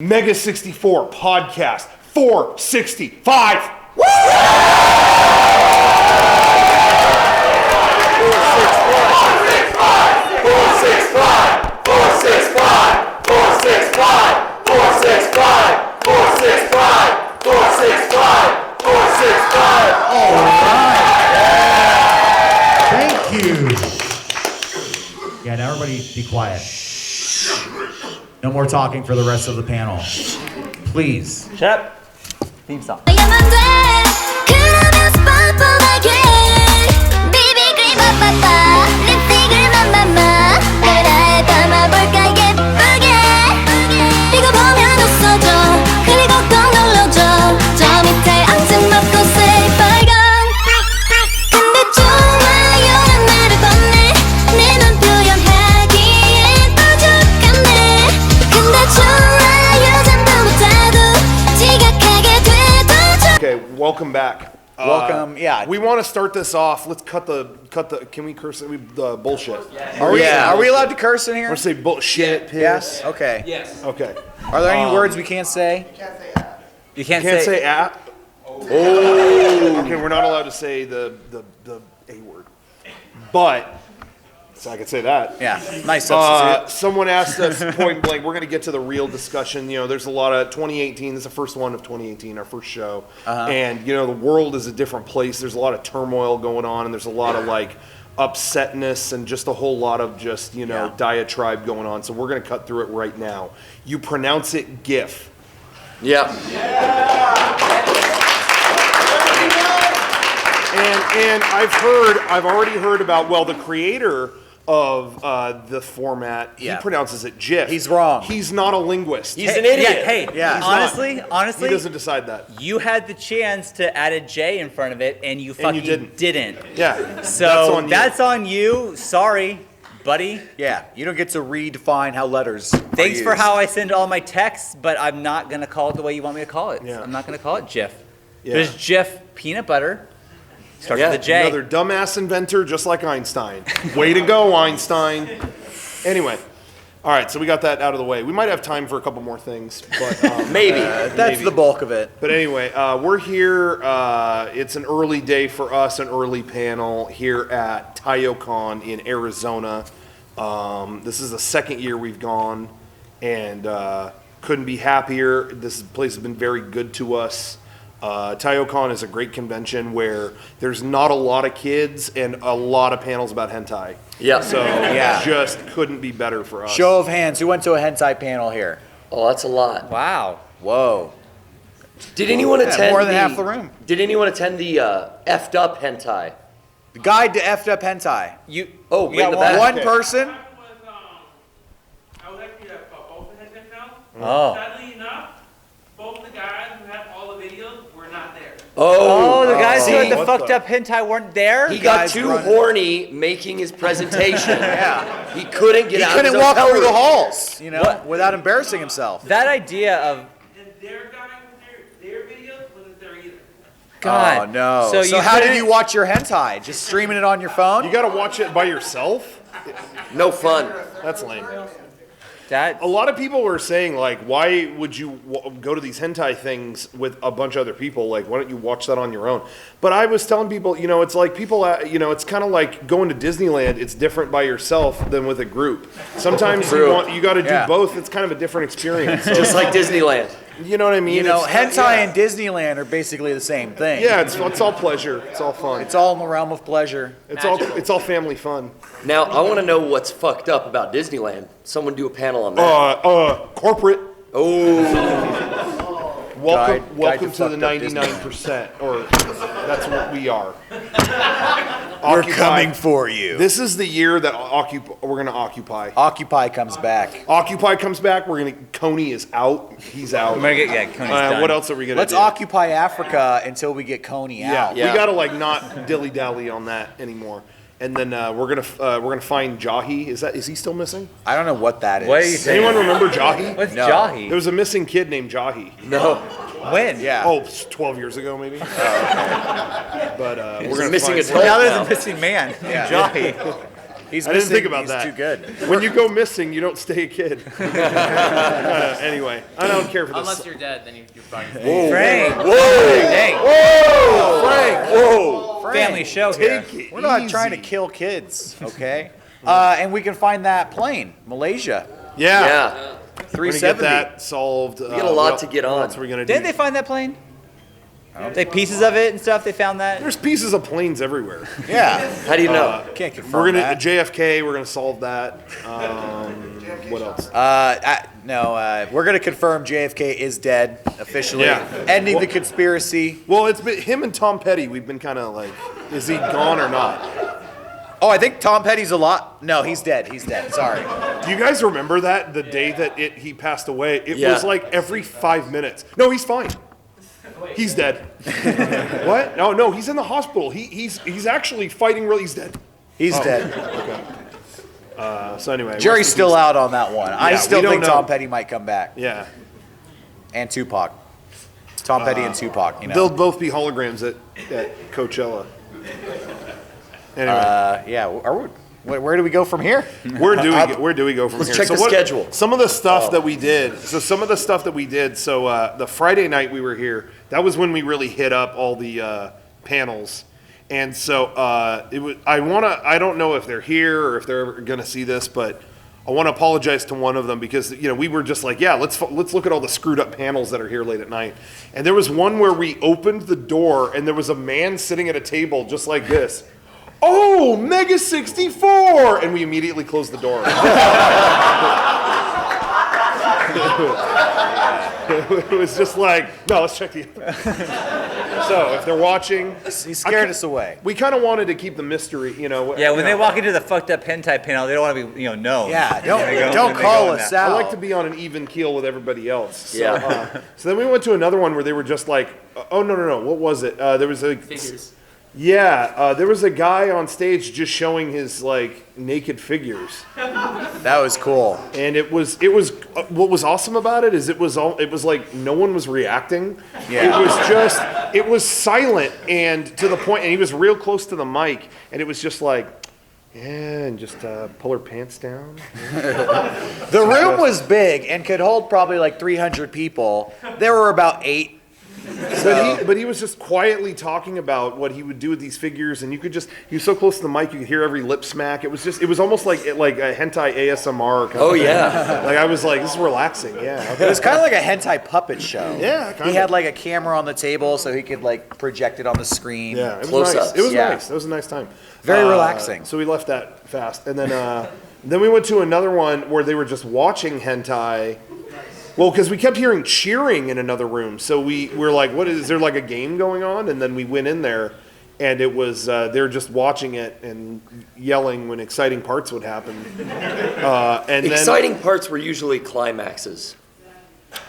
MEGA64 podcast 465. Woo! 465. All right. Thank you. Yeah, now everybody be quiet. No more talking for the rest of the panel. Please. Shut up. Theme song. Welcome back. Welcome. Yeah. We want to start this off. Let's cut the. Can we curse? The bullshit. Are we allowed to curse in here? I want to say bullshit. Piss. Yes. Okay. Yes. Okay. Are there any words we can't say? You can't Can't say at. Oh. Okay, we're not allowed to say the A word. But so I could say that. Yeah. Nice substitute. Someone asked us point blank. We're going to get to the real discussion. You know, there's a lot of 2018. This is the first one of 2018, our first show. And you know, the world is a different place. There's a lot of turmoil going on, and there's a lot of like upsetness and just a whole lot of just diatribe going on. So we're going to cut through it right now. You pronounce it GIF. Yeah. And I've already heard about, well, the creator of the format, he pronounces it GIF. He's wrong. He's not a linguist. He's an idiot. Honestly, He doesn't decide that. you had the chance to add a J in front of it, and you fucking didn't. Yeah. So that's on you. Sorry, buddy. Yeah. You don't get to redefine how letters. Thanks for how I send all my texts, but I'm not gonna call it the way you want me to call it. Yeah. I'm not gonna call it Jif. Yeah. There's Jif peanut butter. Starts with a J. Another dumbass inventor, just like Einstein. Way to go, Einstein. Anyway. All right, so we got that out of the way. We might have time for a couple more things, but Maybe. That's the bulk of it. But anyway, we're here. It's an early day for us, an early panel here at Taiyou Con in Arizona. This is the second year we've gone, and couldn't be happier. This place has been very good to us. Taiyou Con is a great convention where there's not a lot of kids and a lot of panels about hentai. Yeah. So just couldn't be better for us. Show of hands. Who went to a hentai panel here? Oh, that's a lot. Wow. Whoa. Did anyone attend more than half the room. Did anyone attend the effed up hentai? The guide to effed up hentai. Oh, way in the back. One person. I was actually at both the head now. Oh. Sadly enough, both the guys who had all the videos were not there. Oh, the guys who had the What fucked the- up hentai weren't there? He got Guys too running. horny making his presentation. Yeah. He couldn't get He out couldn't of his walk hotel through the room. halls, without embarrassing himself. That idea of And their guy with their videos wasn't there either. God. Oh no. So, So how did couldn't- you watch your hentai? Just streaming it on your phone? You got to watch it by yourself? No fun. That's lame. That A lot of people were saying, like, why would you go to these hentai things with a bunch of other people? Like, why don't you watch that on your own? But I was telling people, it's like people, it's kind of like going to Disneyland. It's different by yourself than with a group. Sometimes you got to do both. It's kind of a different experience. So, Just like Disneyland. you know what I mean? It's- hentai and Disneyland are basically the same thing. Yeah, it's all pleasure. It's all fun. It's all in the realm of pleasure. It's all family fun. Now, I want to know what's fucked up about Disneyland. Someone do a panel on that. Corporate. Oh. Welcome Guide to to the fucked up 99%, or that's what we are. We're coming for you. This is the year that we're going to occupy. Occupy comes back. Occupy comes back. Coney is out. He's out. I'm gonna get Coney's done. What else are we gonna Let's do? occupy Africa until we get Coney out. We gotta not dilly dally on that anymore. And then we're gonna find Jahi. Is he still missing? I don't know what that is. What are you saying? Anyone remember Jahi? What's No. Jahi? There was a missing kid named Jahi. No. When? Yeah. Oh, 12 years ago maybe. But we're gonna missing find a Now adult there's now. a missing man. Yeah. Jahi. He's I didn't think missing, about he's that. too good. When you go missing, you don't stay a kid. Anyway, I don't care for this. Unless you're dead, then you're probably. Frank. Dang. Frank, whoa. Family show here. Take it We're not easy. trying to kill kids, okay? And we can find that plane, Malaysia, Yeah. Yeah. We're gonna get 370. that solved. We got a lot to get on. What else are we gonna do? Didn't they find that plane? They pieces of it and stuff. They found that. There's pieces of planes everywhere. Yeah, How do you know? can't confirm We're gonna that. JFK. We're gonna solve that. What else? We're gonna confirm JFK is dead officially, Yeah. ending the conspiracy. Well, it's been him and Tom Petty. We've been kind of like, is he gone or not? Oh, I think Tom Petty's a lot. No, he's dead. He's dead. Sorry. Do you guys remember that the day that he passed away? It Yeah. was like every 5 minutes. No, he's fine. He's dead. What? No, he's in the hospital. He's actually fighting. Really, he's dead. He's dead. So anyway, Jury's rest in still peace. out on that one. I Yeah, still we don't think know. Tom Petty might come back, Yeah, and Tupac. Tom Petty and Tupac. You know. they'll both be holograms at Coachella. Anyway, Where do we go from here? where do we go from Let's here? check the schedule. Some of the stuff that we did. So the Friday night we were here, that was when we really hit up all the panels. And so it was. I don't know if they're here or if they're ever going to see this, but I want to apologize to one of them because we were just like, yeah, let's look at all the screwed up panels that are here late at night. And there was one where we opened the door and there was a man sitting at a table just like this. Oh, MEGA64! And we immediately closed the door. It was just like, no, let's check the. So if they're watching, He scared us away. we kind of wanted to keep the mystery, Yeah, when they walk into the fucked up hentai panel, they don't want to be, known. Yeah, When they go don't in call us that. out. I like to be on an even keel with everybody else. So, Yeah. so then we went to another one where they were just like, oh no, what was it? There was a Figures. Yeah, there was a guy on stage just showing his naked figures. That was cool. And it was what was awesome about it is it was like no one was reacting. Yeah. It was silent and to the point, and he was real close to the mic, and it was just like, yeah, and just pull her pants down. The room was big and could hold probably like 300 people. There were about 8. But he was just quietly talking about what he would do with these figures, and he was so close to the mic you could hear every lip smack. It was almost like a hentai ASMR. Kind Oh of yeah. Like I was like, this is relaxing. Yeah. It was kind of like a hentai puppet show. Yeah, He kinda. had like a camera on the table so he could project it on the screen. Yeah, it was Close nice. ups. It was Yeah. nice. It was a nice time. Very relaxing. So we left that fast, and then we went to another one where they were just watching hentai. Well, because we kept hearing cheering in another room, so we were like, "What is there like a game going on?" And then we went in there, and it was they were just watching it and yelling when exciting parts would happen. And Exciting parts were usually climaxes.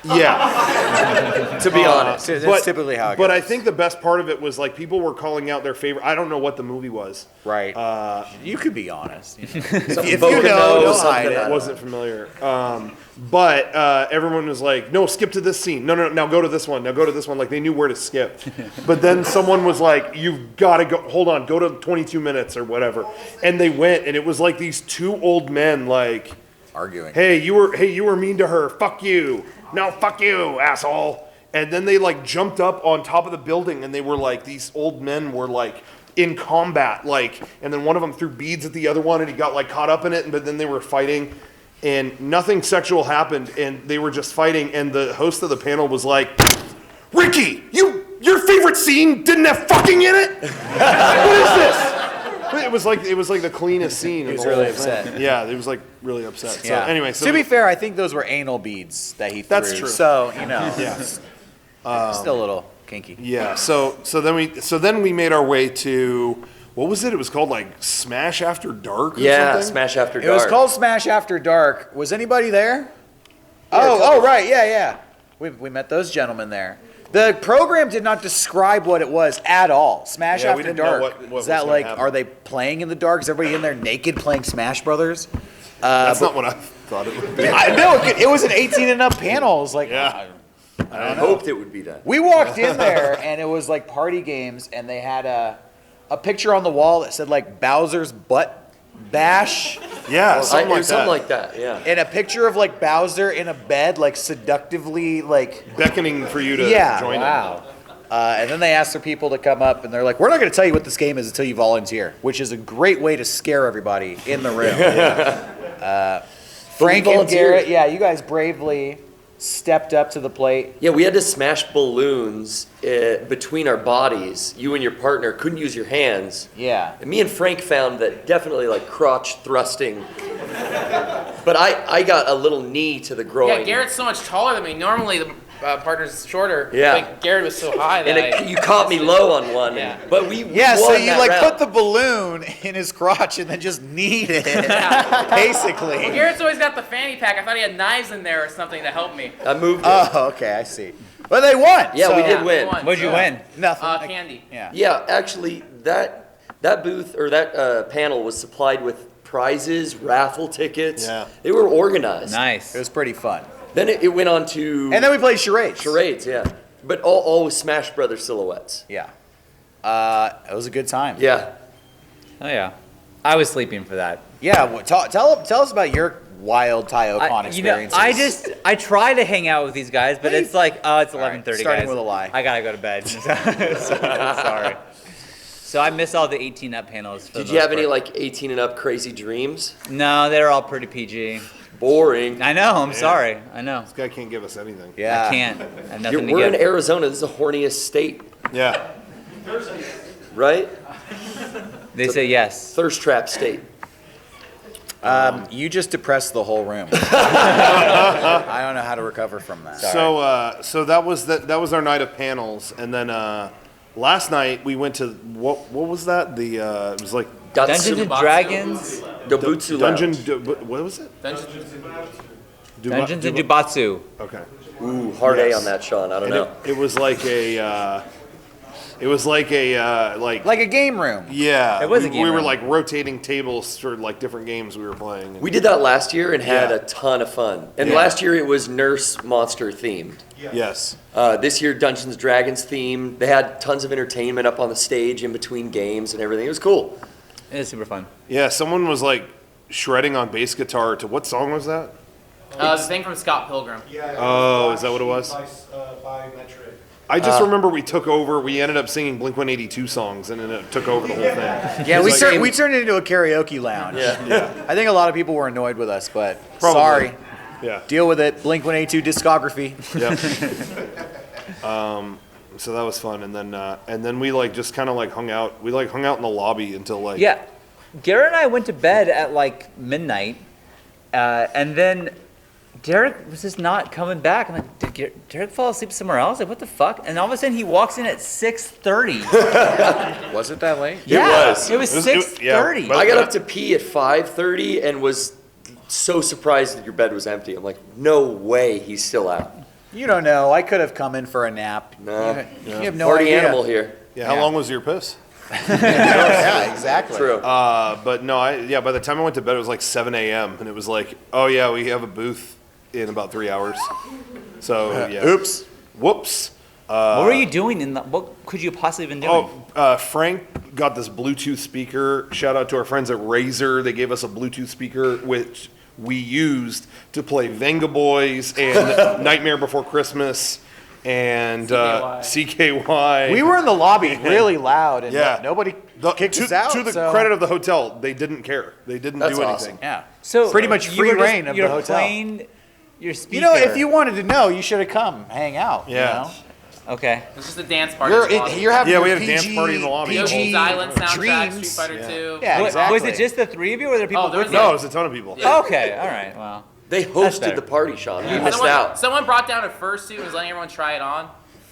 then, yeah. To be honest. That's typically how it goes. But I think the best part of it was people were calling out their favorite. I don't know what the movie was. Right. You could be honest. Something If Boca you know, knows, don't hide something it. I I don't wasn't familiar. But everyone was like, no, skip to this scene. No, now go to this one. Now go to this one. Like they knew where to skip. But then someone was like, you've got to go. Hold on. Go to 22 minutes or whatever. And they went, and it was like these two old men like, Arguing. hey, you were mean to her. Fuck you. No, fuck you, asshole. And then they jumped up on top of the building, and they were like, these old men were in combat, and then one of them threw beads at the other one, and he got caught up in it, but then they were fighting, and nothing sexual happened, and they were just fighting, and the host of the panel was like, Ricky, your favorite scene didn't have fucking in it? What is this? It was like the cleanest scene. He of was the really whole thing. upset. Yeah, he was really upset. So Yeah. anyway, to be fair, I think those were anal beads that he threw. That's true. So yeah. still a little kinky. Yeah, so then we made our way to what was it? It was called Smash After Dark or Yeah, something? Smash After It Dark. was called Smash After Dark. Was anybody there? Yeah, a couple. Oh, right, yeah. We met those gentlemen there. The program did not describe what it was at all. Smash Yeah, we After didn't know Dark. what Is that was gonna happen. are they playing in the dark? Is everybody in there naked playing Smash Brothers? That's not what I thought it would be. I know it was an 18 and up panel. It was like, Yeah. I hoped it would be that. we walked in there and it was like party games, and they had a picture on the wall that said Bowser's butt Bash, Yeah, something like something that. like that. Yeah. and a picture of like Bowser in a bed, like seductively, like Beckoning for you to yeah. join Wow. And then they asked their people to come up, and they're like, "We're not going to tell you what this game is until you volunteer," which is a great way to scare everybody in the room. Frank and volunteered. Garrett, yeah, you guys bravely stepped up to the plate. Yeah, we had to smash balloons between our bodies. You and your partner couldn't use your hands. Yeah. And me and Frank found that definitely like crotch thrusting. But I got a little knee to the groin. Yeah, Garrett's so much taller than me. Normally the partner's shorter. Yeah. But Garrett was so high that And you caught me low on one. Yeah. But we Yeah, won so you that like round. put the balloon in his crotch and then just kneed it, basically. Garrett's always got the fanny pack. I thought he had knives in there or something to help me. I moved it. Oh, okay, I see. But they won. Yeah, so we did win. Won. What'd you win? Nothing. Candy. Yeah. Yeah, actually, that booth or that panel was supplied with prizes, raffle tickets. Yeah. They were organized. Nice. It was pretty fun. Then it went on to And then we played charades. charades, yeah. But all with Smash Brothers silhouettes. Yeah. It was a good time. Yeah. Oh yeah. I was sleeping for that. Yeah. Well, tell us about your wild Taiyou Con experiences. I try to hang out with these guys, but it's like, oh, it's 11:30, guys. starting with a lie. I gotta go to bed. Sorry. So I miss all the 18 up panels. For the Did you have most any part. like 18 and up crazy dreams? No, they're all pretty PG. Boring. I know. I'm sorry. I know. This guy can't give us anything. Yeah. I can't. I have nothing to We're in give. Arizona. This is the horniest state, Yeah. right? They say yes. Thirst trap state. You just depressed the whole room. I don't know how to recover from that. So that was our night of panels, and then last night we went to what was that? It was like Dungeons and Dragons. Dobutsu Dungeon. Lounge. What was it? Dungeons and Jubatsu. Okay. Ooh, hard Yes. A on that, Sean. I don't And know. it was like a. It was like a Like a game room. yeah. It was a game we were room. like rotating tables for like different games we were playing. We did that last year and had Yeah. a ton of fun. And Yeah. last year it was Nurse Monster themed. Yes. This year Dungeons Dragons themed. They had tons of entertainment up on the stage in between games and everything. It was cool. It is super fun. Yeah. Someone was like shredding on bass guitar to what song was that? The thing from Scott Pilgrim. Oh, is that what it was? By Metric. I just remember we took over. We ended up singing Blink-182 songs, and then it took over the whole thing. Yeah, It's we turned it into a karaoke lounge. Yeah. I think a lot of people were annoyed with us, but Probably. sorry. Yeah. Deal with it. Blink-182 discography. Yeah. So that was fun, and then we like just kind of like hung out. We like hung out in the lobby until like Yeah. Garrett and I went to bed at like midnight, and then Derek was just not coming back. I'm like, did Derek fall asleep somewhere else? Like, what the fuck? And all of a sudden, he walks in at 6:30. Was it that late? Yeah, was. It was It was- 6:30. yeah, I got up to pee at 5:30 and was so surprised that your bed was empty. I'm like, no way he's still out. You don't know. I could have come in for a nap. No. You have no Party idea. animal here. Yeah. How Yeah. long was your piss? Yeah, exactly. True. But no, by the time I went to bed, it was like 7 a.m. and it was like, oh yeah, we have a booth in about 3 hours. So yeah. Oops. Whoops. What were you doing in the? What could you possibly have been doing? Frank got this Bluetooth speaker. Shout out to our friends at Razer. They gave us a Bluetooth speaker, which we used to play Venga Boys and Nightmare Before Christmas and CKY. We were in the lobby really loud, and Yeah. nobody kicked to, us out. to the so- credit of the hotel, they didn't care. They didn't That's do anything. awesome. Yeah. So pretty much you free were just- reign of the you're hotel. playing your speaker. You know, if you wanted to know, you should have come hang out. Yeah. You know? Okay. It's just a dance party. You're having Yeah, your we had a PG, dance party in the lobby. PG Yoshi's Island soundtrack, dreams. Street Fighter 2. Yeah, What- exactly. Was it just the three of you, or were there people Oh, there with was you? No, it was a ton of people. Yeah. Okay. All right. Well. They That's hosted better. the party, Sean. We missed out. Someone brought down a fursuit and was letting everyone try it on.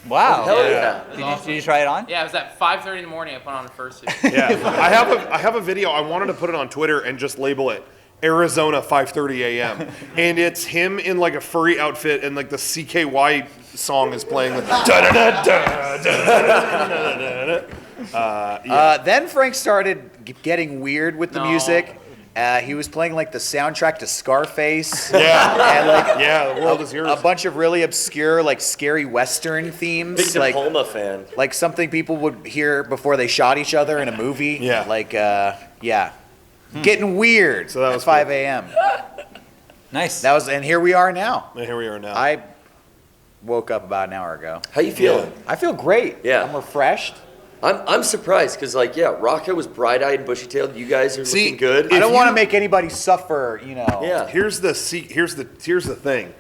Wow. Hell yeah. Did you try it on? Yeah, it was at 5:30 in the morning. I put on a fursuit. Yeah, I have a video. I wanted to put it on Twitter and just label it Arizona 5:30 a.m. and it's him in like a furry outfit and like the CKY song is playing. Like, Then Frank started getting weird with the No. music. He was playing like the soundtrack to Scarface. yeah, And like yeah. The world is yours. a bunch of really obscure, like scary Western Big themes. De Like Palma fan. something people would hear before they shot each other in a movie. Yeah. Like, yeah. Getting weird. So that was 5 cool. a.m. Nice. And here we are now. And here we are now. I woke up about an hour ago. How you feeling? I feel great. Yeah. I'm refreshed. I'm surprised because Rocco was bright-eyed and bushy-tailed. You guys are looking good. I don't want to make anybody suffer, Yeah. Here's the thing.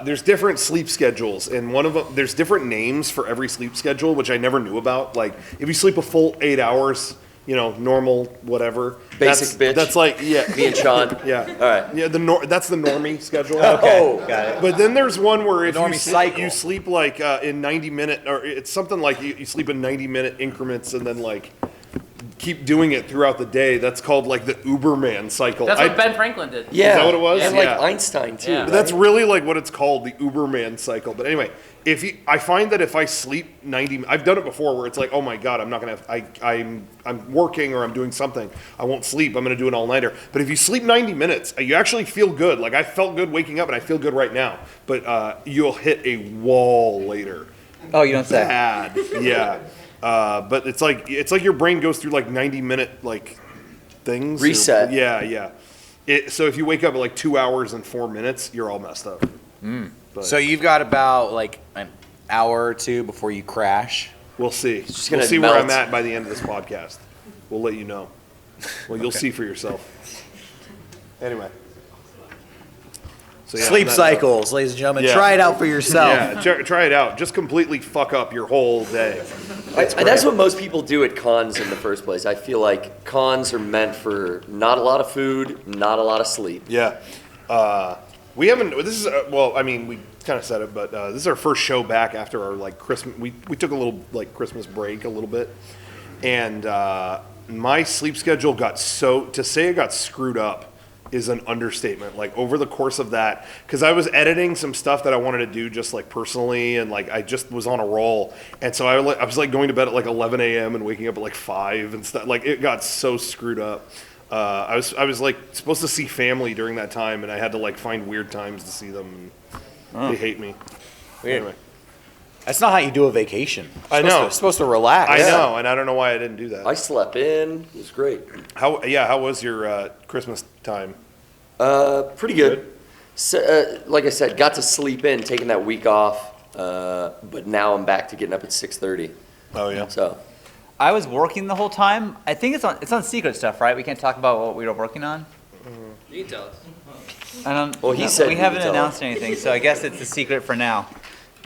There's different sleep schedules, and one of them, there's different names for every sleep schedule, which I never knew about. Like, if you sleep a full 8 hours, normal, whatever. Basic bitch. That's like, yeah. Me and Sean. Yeah. All right. Yeah, that's the normie schedule. Oh, got it. But then there's one where if normie cycle. you sleep like in 90-minute, or it's something like you sleep in 90-minute increments and then like keep doing it throughout the day. That's called like the Uberman cycle. That's what Ben Franklin did. Yeah. Is that what it was? And Yeah. Einstein too. Yeah. right? But that's really like what it's called, the Uberman cycle. But anyway, I find that if I sleep 90, I've done it before where it's like, oh my God, I'm not gonna. I'm working or I'm doing something. I won't sleep. I'm gonna do an all-nighter. But if you sleep 90 minutes, you actually feel good. Like I felt good waking up, and I feel good right now. But you'll hit a wall later. Oh, you don't say. Bad, yeah. But it's like your brain goes through like 90-minute like things. Reset. Yeah. So if you wake up at like 2 hours and 4 minutes, you're all messed up. But So you've got about like an hour or two before you crash. we'll see. just We'll gonna see where I'm melt. at by the end of this podcast. We'll let you know. Well, you'll see for yourself. Anyway. So, yeah, Sleep that- cycles, ladies and gentlemen. Yeah. Try it out for yourself. Yeah, try it out. Just completely fuck up your whole day. That's what most people do at cons in the first place. I feel like cons are meant for not a lot of food, not a lot of sleep. Yeah. We haven't, this is, well, I mean, we kind of said it, but this is our first show back after our, like, Christmas, we took a little, like, Christmas break a little bit. And my sleep schedule to say it got screwed up is an understatement. Like, over the course of that, because I was editing some stuff that I wanted to do just, like, personally, and, like, I just was on a roll. And so I was, like, going to bed at, like, 11 a.m. and waking up at, like, 5 and stuff. Like, it got so screwed up. I was like supposed to see family during that time, and I had to like find weird times to see them. And They hate me. Weird. Anyway, That's not how you do a vacation. I know. You're supposed to relax. I know, and I don't know why I didn't do that. I slept in. It was great. How was your Christmas time? Pretty good. So, like I said, got to sleep in, taking that week off. But now I'm back to getting up at 6:30. Oh yeah. So I was working the whole time. I think it's on secret stuff, right? We can't talk about what we were working on. You can tell us. I don't. Well, he said we you haven't could tell announced anything, so I guess it's a secret for now.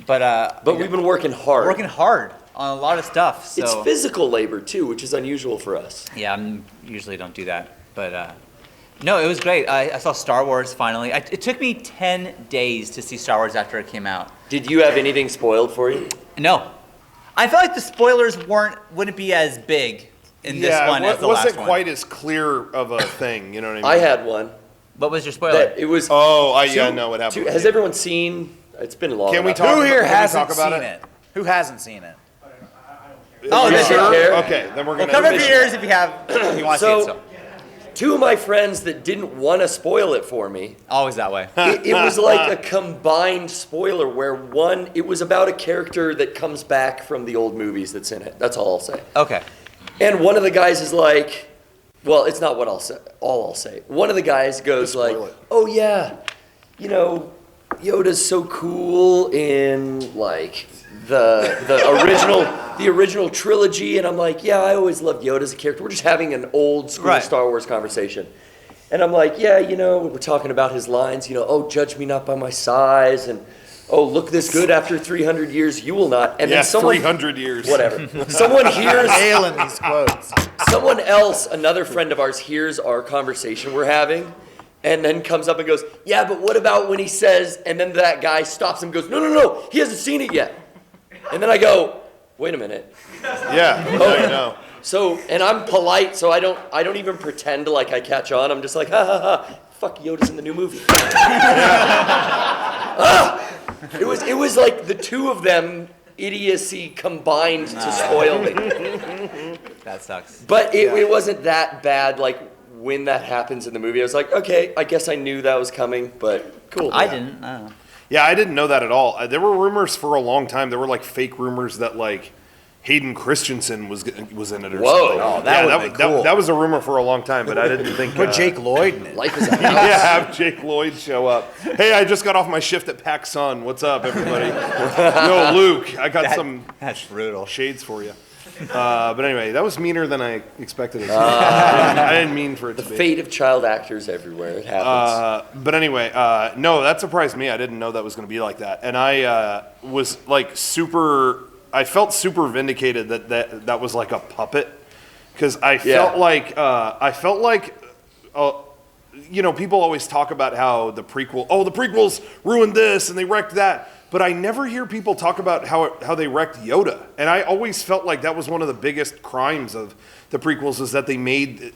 But we've been working hard. working hard on a lot of stuff. So It's physical labor too, which is unusual for us. yeah, I usually don't do that, but no, it was great. I saw Star Wars finally. It took me 10 days to see Star Wars after it came out. Did you have anything spoiled for you? No, I felt like the spoilers wouldn't be as big in this one as the last wasn't one. quite as clear of a thing. You know what I mean? I had one. What was your spoiler? That it was. Oh, I two- know what happened. Has everyone seen? It's been long. Can we enough. talk- Who here Can we hasn't talk about seen it? it? Who hasn't seen it? Oh, You then sure? care. Okay, then we're Well, gonna. cover up your ears if you have. If you want to see it. So Two of my friends that didn't want to spoil it for me. always that way. It was like a combined spoiler where it was about a character that comes back from the old movies that's in it. That's all I'll say. Okay. And one of the guys is like, well, it's not what I'll say. All I'll say. One of the guys goes Just like, spoil it. "Oh yeah, Yoda's so cool in like the original trilogy," and I'm like, "Yeah, I always loved Yoda as a character." We're just having an old school Right. Star Wars conversation. And I'm like, "Yeah, we're talking about his lines, oh, judge me not by my size, and oh, look this good after 300 years, you will not." And Yeah, then someone 300 years. whatever. Someone hears Nailing these quotes. someone else, another friend of ours, hears our conversation we're having, and then comes up and goes, "Yeah, but what about when he says?" And then that guy stops and goes, "No, he hasn't seen it yet." And then I go, "Wait a minute." Yeah. I know. So, and I'm polite, so I don't even pretend like I catch on. I'm just like, "Ha ha ha! Fuck, Yoda's in the new movie." It was like the two of them idiocy combined to spoil me. That sucks. But it wasn't that bad. Like when that happens in the movie, I was like, okay, I guess I knew that was coming, but cool. I didn't. I don't know. Yeah, I didn't know that at all. There were rumors for a long time. There were like fake rumors that like Hayden Christensen was in it or Whoa. something. Oh, that would've been cool. That was a rumor for a long time, but I didn't think. Put Jake Lloyd in it. Life is a house. Yeah, have Jake Lloyd show up. Hey, I just got off my shift at Pac Sun. What's up, everybody? No, Luke, I got some That's brutal. shades for you. But anyway, that was meaner than I expected it to be. I didn't mean for it to The be. fate of child actors everywhere. It happens. But anyway, no, that surprised me. I didn't know that was going to be like that. And I was like I felt super vindicated that was like a puppet. Because I felt like, you know, people always talk about how the prequels ruined this and they wrecked that. But I never hear people talk about how they wrecked Yoda. And I always felt like that was one of the biggest crimes of the prequels, is that they made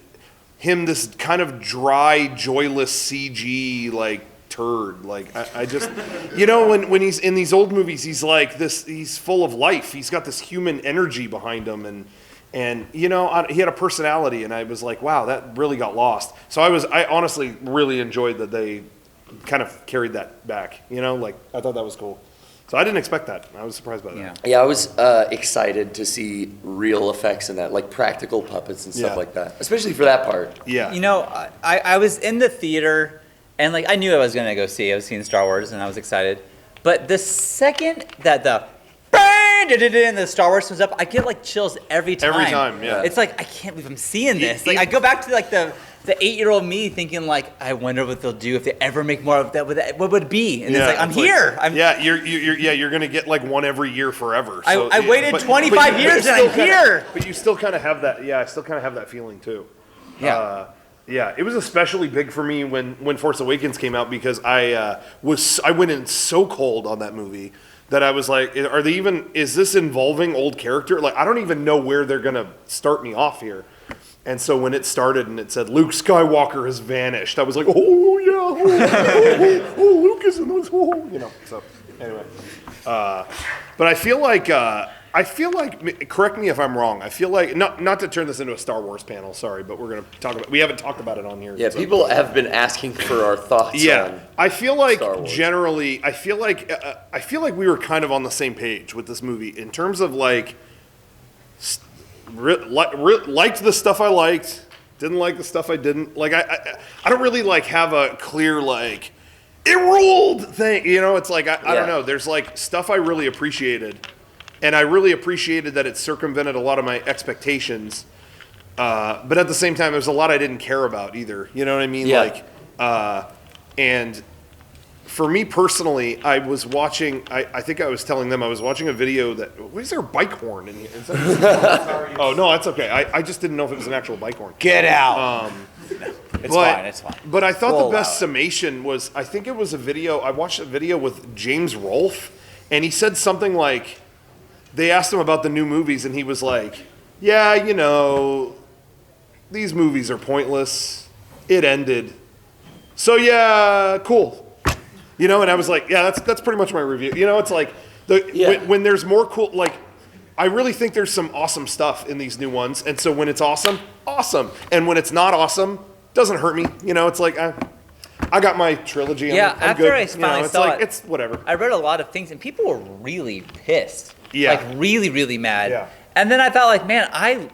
him this kind of dry, joyless CG like turd. Like I just, you know, when he's in these old movies, he's like this. He's full of life. He's got this human energy behind him, and you know, he had a personality. And I was like, wow, that really got lost. So I honestly really enjoyed that they kind of carried that back, you know, like I thought that was cool. So I didn't expect that. I was surprised by that. Yeah, I was excited to see real effects in that, like practical puppets and stuff Yeah. like that, especially for that part. Yeah. You know, I was in the theater, and like I knew I was gonna go see. I was seeing Star Wars, and I was excited. But the second that the and the Star Wars comes up, I get like chills every time. Every time, yeah. It's like I can't believe I'm seeing this. Like I go back to like the 8-year-old me thinking like, I wonder what they'll do if they ever make more of that. What would it be? And it's like I'm here. You're gonna get like one every year forever. So, I waited 25 years and I'm here. But you still kind of have that. Yeah, I still kind of have that feeling too. Yeah. Yeah, it was especially big for me when Force Awakens came out, because I went in so cold on that movie that I was like, is this involving old character? Like, I don't even know where they're gonna start me off here. And so when it started and it said Luke Skywalker has vanished, I was like, oh yeah, oh, Luke is in this, you know. So anyway, but I feel like, correct me if I'm wrong. I feel like not to turn this into a Star Wars panel, sorry, but we haven't talked about it on here. Yeah, so. people have been asking for our thoughts. Yeah, on I feel like Star Wars. generally, I feel like we were kind of on the same page with this movie in terms of like, liked the stuff I liked, didn't like the stuff I didn't like. I don't really like have a clear like it ruled thing. You know, it's like I don't know. There's like stuff I really appreciated, and I really appreciated that it circumvented a lot of my expectations. But at the same time, there's a lot I didn't care about either. You know what I mean? Yeah. Like, and for me personally, I was watching, I think I was telling them, I was watching a video that, what is there a bike horn in here? Is that, oh, no, that's okay. I just didn't know if it was an actual bike horn. Get out. It's fine. But I thought We'll the best allow it. summation was, I think it was a video, I watched a video with James Rolfe, and he said something like, they asked him about the new movies, and he was like, yeah, you know, these movies are pointless. It ended. So yeah, cool. You know, and I was like, yeah, that's pretty much my review. You know, it's like when there's more cool, like I really think there's some awesome stuff in these new ones, and so when it's awesome, awesome, and when it's not awesome, doesn't hurt me. You know, it's like I got my trilogy. Yeah, I'm after good. I finally saw it, it's whatever. I read a lot of things, and people were really pissed. Yeah. Like really, really mad. Yeah. And then I thought, like, man, I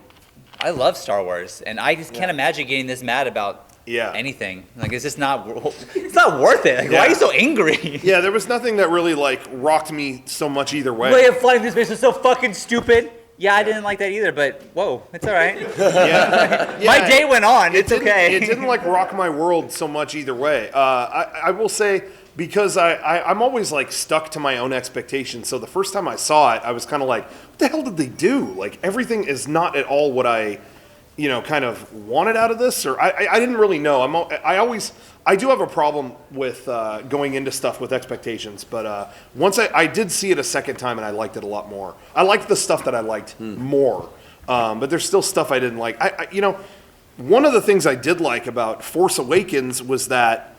love Star Wars, and I just can't imagine getting this mad about anything. Like, it's just not worth it. Like, why are you so angry? Yeah, there was nothing that really like rocked me so much either way. Way of flying through space was so fucking stupid. Yeah, I didn't like that either, but whoa, it's all right. My day went on. It's okay. It didn't like rock my world so much either way. I will say, because I'm always like stuck to my own expectations. So the first time I saw it, I was kind of like, what the hell did they do? Like, everything is not at all what I, you know, kind of wanted out of this, or I didn't really know. I do have a problem with going into stuff with expectations, but once I did see it a second time, and I liked it a lot more. I liked the stuff that I liked more, but there's still stuff I didn't like. You know, one of the things I did like about Force Awakens was that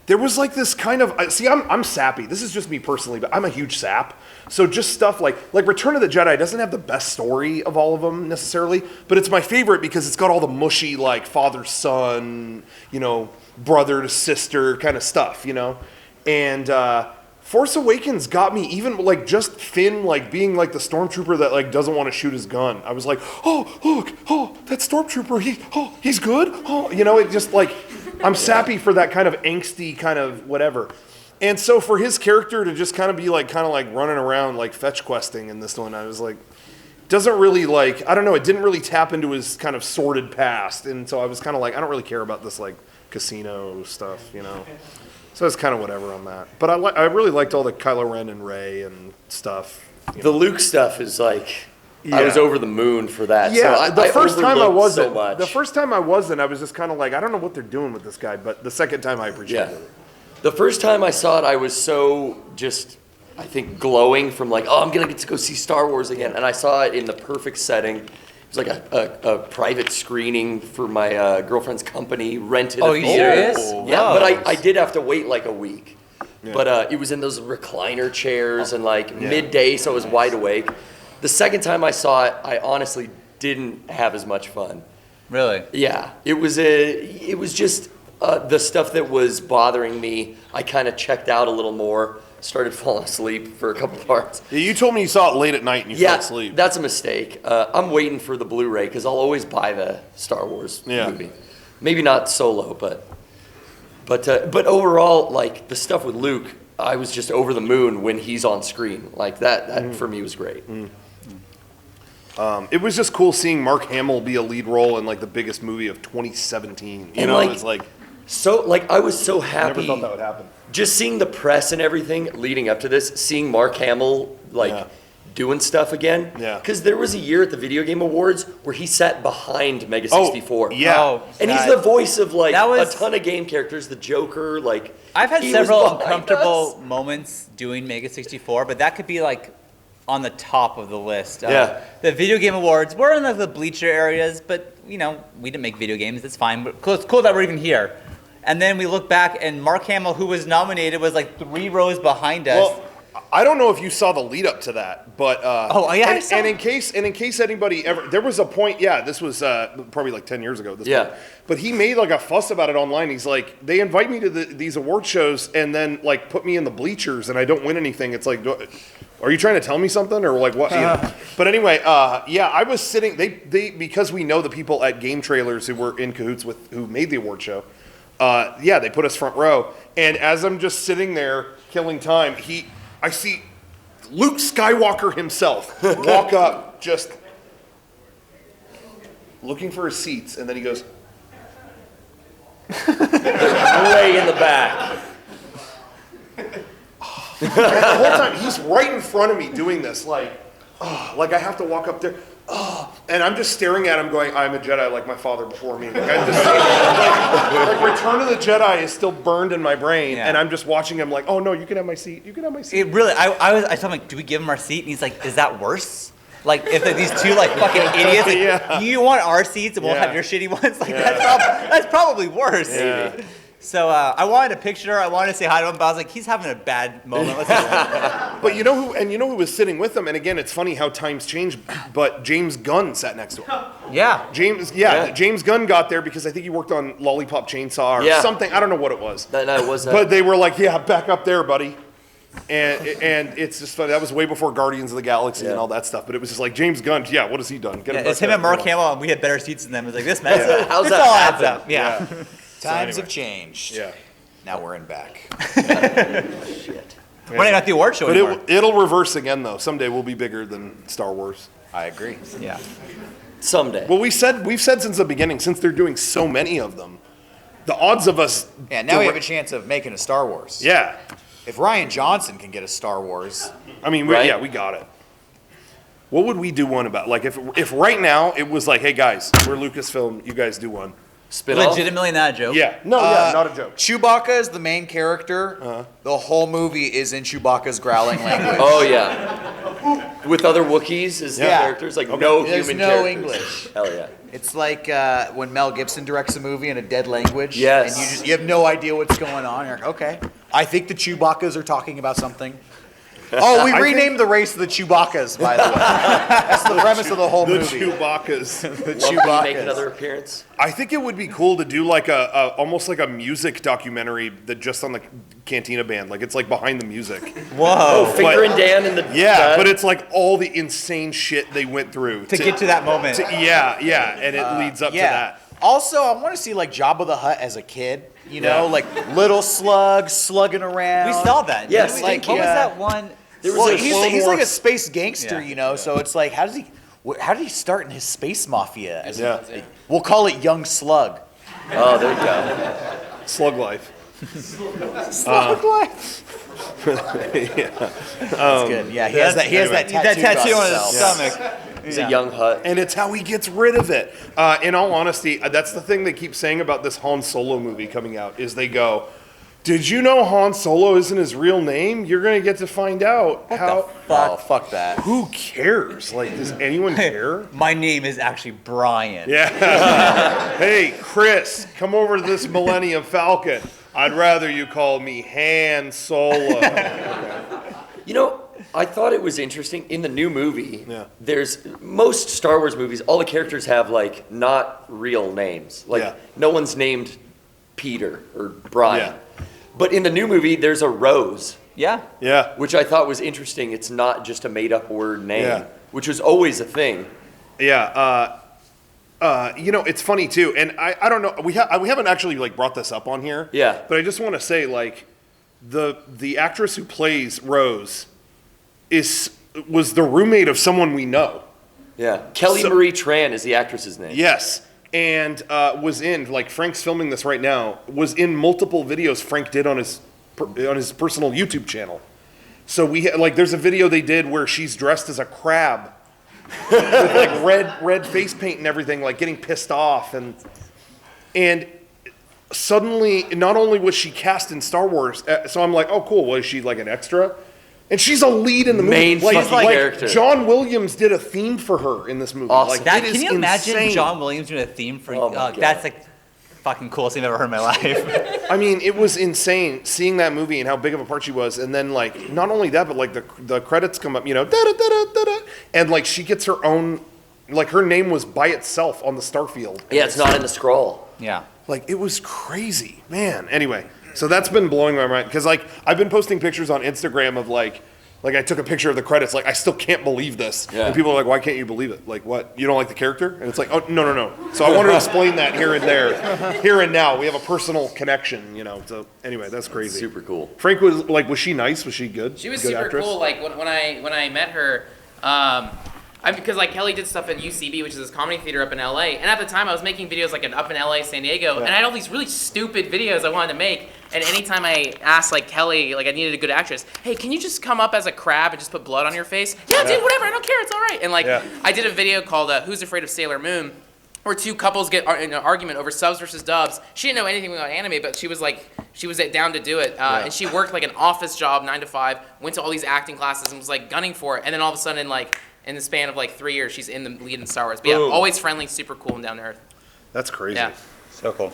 there was like this kind of, I'm sappy. This is just me personally, but I'm a huge sap. So just stuff like Return of the Jedi doesn't have the best story of all of them necessarily, but it's my favorite because it's got all the mushy like father-son, you know, brother to sister kind of stuff, you know. And Force Awakens got me, even like just Finn like being like the stormtrooper that like doesn't want to shoot his gun. I was like, oh look, oh that stormtrooper, he's good. Oh, you know, it just like I'm sappy for that kind of angsty kind of whatever. And so for his character to just kind of be like running around like fetch questing in this one, I was like, doesn't really like, I don't know, it didn't really tap into his kind of sordid past. And so I was kind of like, I don't really care about this like casino stuff, you know. So it's kind of whatever on that. But I really liked all the Kylo Ren and Rey and stuff. The Luke stuff is like, I was over the moon for that. Yeah, so the first time I overlooked wasn't. so much. The first time I wasn't, I was just kind of like, I don't know what they're doing with this guy. But the second time I appreciated it. The first time I saw it, I was so just, I think, glowing from like, oh, I'm going to get to go see Star Wars again. And I saw it in the perfect setting. It was like a private screening for my girlfriend's company, rented Oh, a you theater. serious? Yeah, Wow. but I did have to wait like a week. Yeah. But it was in those recliner chairs and like midday, so I was wide awake. The second time I saw it, I honestly didn't have as much fun. Really? Yeah, it was just the stuff that was bothering me. I kind of checked out a little more, started falling asleep for a couple parts. Yeah, you told me you saw it late at night and you fell asleep. That's a mistake. I'm waiting for the Blu-ray because I'll always buy the Star Wars movie. Maybe not Solo, but overall, like the stuff with Luke, I was just over the moon when he's on screen. Like that for me was great. It was just cool seeing Mark Hamill be a lead role in like the biggest movie of 2017. You know, like, it's like so like I was so I happy. never thought that would happen. Just seeing the press and everything leading up to this, seeing Mark Hamill doing stuff again. Yeah. Because there was a year at the Video Game Awards where he sat behind MEGA64. Yeah. Oh, And he's the voice of like That was- a ton of game characters, the Joker, like I've had he was several behind uncomfortable us. moments doing MEGA64, but that could be like on the top of the list. Yeah. The Video Game Awards, we're in like the bleacher areas, but you know, we didn't make video games, it's fine. But it's cool that we're even here. And then we look back and Mark Hamill, who was nominated, was like 3 rows behind us. Well, I don't know if you saw the lead up to that, but I saw and it. in case anybody ever, there was a point. Yeah, this was probably like 10 years ago. At this Yeah. point. But he made like a fuss about it online. He's like, they invite me to these award shows and then like put me in the bleachers and I don't win anything. It's like, are you trying to tell me something or like what? You know? But anyway, I was sitting. They because we know the people at Game Trailers who were in cahoots with who made the award show. They put us front row, and as I'm just sitting there killing time, I see Luke Skywalker himself walk up, just looking for his seats, and then he goes, way in the back. the whole time he's right in front of me doing this, like I have to walk up there. And I'm just staring at him going, I'm a Jedi like my father before me. Like, I'm just like Return of the Jedi is still burned in my brain. Yeah. And I'm just watching him like, oh no, you can have my seat. You can have my seat. It really, I told him, like, do we give him our seat? And he's like, is that worse? Like, if these two, like, fucking idiots, like, Yeah. you want our seats and we'll Yeah. have your shitty ones? Like, that's probably worse. Yeah. So I wanted a picture. I wanted to say hi to him, but I was like, he's having a bad moment. But you know who was sitting with him? And again, it's funny how times change, but James Gunn sat next to him. Yeah. James Gunn got there because I think he worked on Lollipop Chainsaw or something. I don't know what it was. No, it was But they were like, yeah, back up there, buddy. And it's just funny. That was way before Guardians of the Galaxy and all that stuff. But it was just like, James Gunn, what has he done? Get him It's back him there. and Mark Hamill, and we had better seats than them. It was like, this mess. How's this that all adds happen? up. Yeah. Times have changed. Yeah. Now we're in back. Shit. We're not at the award show But anymore. it'll reverse again, though. Someday we'll be bigger than Star Wars. I agree. Yeah. Someday. Well, we've said since the beginning, since they're doing so many of them, the odds of us. Yeah, now we have a chance of making a Star Wars. Yeah. If Ryan Johnson can get a Star Wars, I mean, Right? we got it. What would we do one about? Like, if right now it was like, hey guys, we're Lucasfilm, you guys do one. Spit off. Legitimately not a joke. Yeah. No, not a joke. Chewbacca is the main character. The whole movie is in Chewbacca's growling language. Oh yeah. With other Wookiees as the Yeah. characters, like no There's human no characters. English. Hell yeah. It's like when Mel Gibson directs a movie in a dead language. Yes. And you have no idea what's going on. You're like, okay. I think the Chewbaccas are talking about something. Oh, we renamed the race the Chewbacca's, by the way. That's the premise of the whole The movie. Chewbacca's. The Love when you make Chewbacca's. another appearance. I think it would be cool to do like a almost like a music documentary that just on the Cantina band. Like it's like behind the music. Whoa. Finger and Dan in the Yeah, but it's like all the insane shit they went through To get to that moment. yeah, and it leads up to that. Also, I want to see like Jabba the Hutt as a kid. You know, Yeah. like little slugs slugging around. We saw that. Yes, didn't we? like, what was yeah. that one? There was Well, a he's like a space gangster, Yeah. you know. So it's like, how did he start in his space mafia? Yeah. We'll call it Young Slug. Oh, there you go. Slug life. Slug life. That's good. Yeah, he has that. He has that tattoo, That tattoo on his himself. stomach. He's a young Hut. And it's how he gets rid of it. In all honesty, that's the thing they keep saying about this Han Solo movie coming out is they go, did you know Han Solo isn't his real name? You're going to get to find out how. Oh, fuck that. Who cares? Like, does anyone care? My name is actually Brian. Yeah. Hey, Chris, come over to this Millennium Falcon. I'd rather you call me Han Solo. You know, I thought it was interesting in the new movie. Yeah. There's most Star Wars movies. All the characters have like not real names. Like Yeah. no one's named Peter or Brian. Yeah. But in the new movie, there's a Rose, Yeah. Yeah. which I thought was interesting. It's not just a made-up word name, Yeah. which was always a thing. Yeah. You know, it's funny too, and I don't know. We haven't actually like brought this up on here. Yeah. But I just want to say, like, the actress who plays Rose was the roommate of someone we know. Yeah. Kelly Marie Tran is the actress's name. Yes, and was in like Frank's filming this right now. Was in multiple videos Frank did on his personal YouTube channel. So like there's a video they did where she's dressed as a crab with like red face paint and everything, like getting pissed off and suddenly not only was she cast in Star Wars, so I'm like, oh cool, was she like an extra? And she's a lead in the movie. Main fucking character. John Williams did a theme for her in this movie. Awesome. Like, That, it is can you imagine insane. John Williams doing a theme for? Oh my God. That's like fucking coolest thing I've ever heard in my life. I mean, it was insane seeing that movie and how big of a part she was. And then, like, not only that, but like the credits come up, you know, da da da da da, and like she gets her own, like her name was by itself on the Starfield. Yeah, it's not in the scroll. Yeah. Like it was crazy, man. Anyway, so that's been blowing my mind because like I've been posting pictures on Instagram of like I took a picture of the credits. Like I still can't believe this. Yeah. And people are like, why can't you believe it? Like what? You don't like the character? And it's like, oh no. So I want to explain that here and there, here and now. We have a personal connection, you know. So anyway, that's crazy. Super cool. Frank was she nice? Was she good? She was Good super actress? cool. Like when I met her, because like Kelly did stuff in UCB, which is this comedy theater up in LA, and at the time I was making videos like up in LA, San Diego, and I had all these really stupid videos I wanted to make. And anytime I asked like Kelly, like I needed a good actress, hey, can you just come up as a crab and just put blood on your face? Yeah, dude, whatever, I don't care, it's all right. And like I did a video called "Who's Afraid of Sailor Moon," where two couples get in an argument over subs versus dubs. She didn't know anything about anime, but she was down to do it. And she worked like an office job, 9 to 5, went to all these acting classes and was like gunning for it. And then all of a sudden, like in the span of like 3 years, she's in the lead in Star Wars. But yeah, Boom. always friendly, super cool, and down to earth. That's crazy. Yeah. So cool.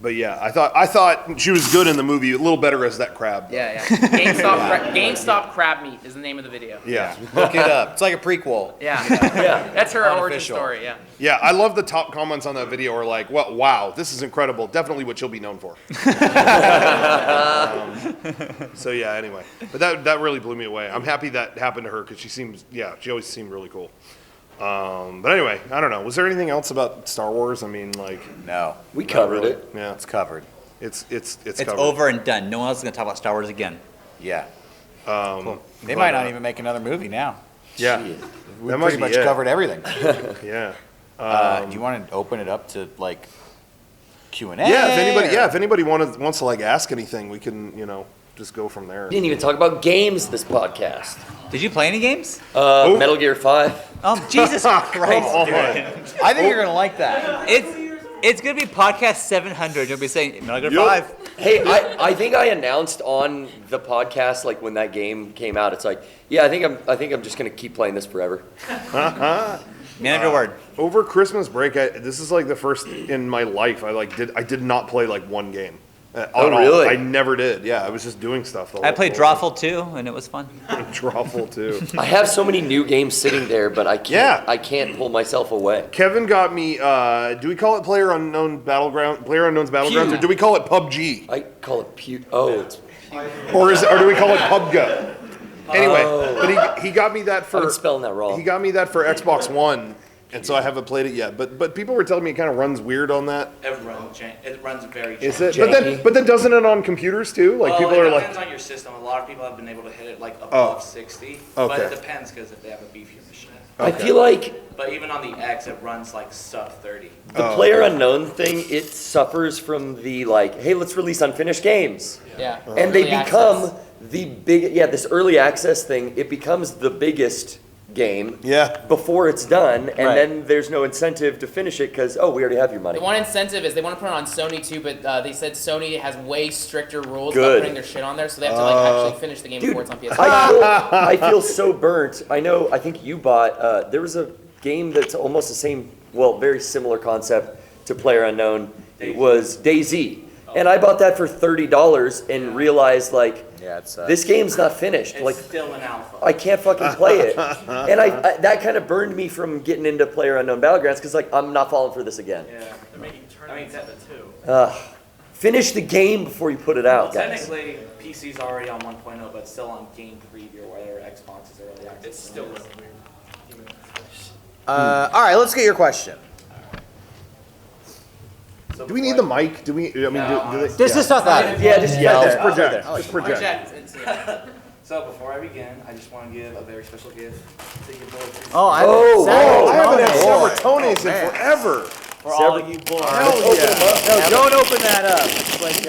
But yeah, I thought she was good in the movie. A little better as that crab. though. Yeah. GameStop Crab Meat is the name of the video. Yeah. Look it up. It's like a prequel. Yeah. Yeah. That's her origin Unofficial. story, yeah. Yeah, I love the top comments on that video are like, well, wow, this is incredible. Definitely what she'll be known for. So yeah, anyway. But that really blew me away. I'm happy that happened to her because she always seemed really cool. But anyway, I don't know. Was there anything else about Star Wars? I mean, like, No, We covered really. it. Yeah, it's covered. it's It's covered. over and done. No one else is gonna talk about Star Wars again. Yeah. Cool. They might not even make another movie now. Yeah, We That might pretty be much it. covered everything. yeah. Do you want to open it up to like Q&A? Yeah, if anybody wants to like ask anything, we can, just go from there. We didn't even talk about games this podcast. Did you play any games? Metal Gear 5. Oh Jesus Christ! on. dude. I think you're gonna like that. It's gonna be podcast 700. You'll be saying Metal Gear Yup. 5. Hey, I think I announced on the podcast like when that game came out. It's like, yeah, I think I'm just gonna keep playing this forever. Man of your word. Over Christmas break, this is like the first in my life I did not play like one game. At Oh, all. really? I never did. Yeah, I was just doing stuff. I played Drawful too, and it was fun. Drawful too. I have so many new games sitting there, but I can't. Yeah. I can't pull myself away. Kevin got me. Do we call it PlayerUnknown's Battlegrounds, or do we call it PUBG, I call it Oh, it's. or do we call it PUBG? Anyway, but he got me that for. I'm spelling that wrong. He got me that for Xbox One, and so I haven't played it yet. But people were telling me it kind of runs weird on that. It runs very. Is it? Janky. But then doesn't it on computers too? Like people are it like. depends on your system. A lot of people have been able to hit it like above 60, but Okay. it depends because if they have a beefier machine. I feel like But even on the X, it runs like sub 30. the PlayerUnknown thing, it suffers from the like, hey, let's release unfinished games. Yeah. And they Early become access. the big, this early access thing, it becomes the biggest game Yeah. before it's done, and Right. then there's no incentive to finish it because, we already have your money. The one incentive is they want to put it on Sony too, but they said Sony has way stricter rules Good. about putting their shit on there, so they have to like actually finish the game Dude, before it's on PS5. I feel so burnt. I think you bought, there was a game that's almost the same, very similar concept to PlayerUnknown. It was DayZ. And I bought that for $30 and realized, like, Yeah, it's this game's not finished. It's Like, still an alpha. I can't fucking play it. And I that kind of burned me from getting into PlayerUnknown Battlegrounds because, like, I'm not falling for this again. Yeah. They're making tournaments of it too. Finish the game before you put it out, guys. Technically, PC's already on 1.0, but it's still on game preview or whatever Xbox is early access. It's still really weird. all right, let's get your question. So Do we need the mic? Do we? I mean, do they? This is not that. Yeah, just yell. Just project. Just project. So before I begin, I just want to give a very special gift to your boy. Oh, I Oh, I haven't had Lord. Sabritones in man. forever. For all of you boys. Hell yeah. No, don't open that up. It's like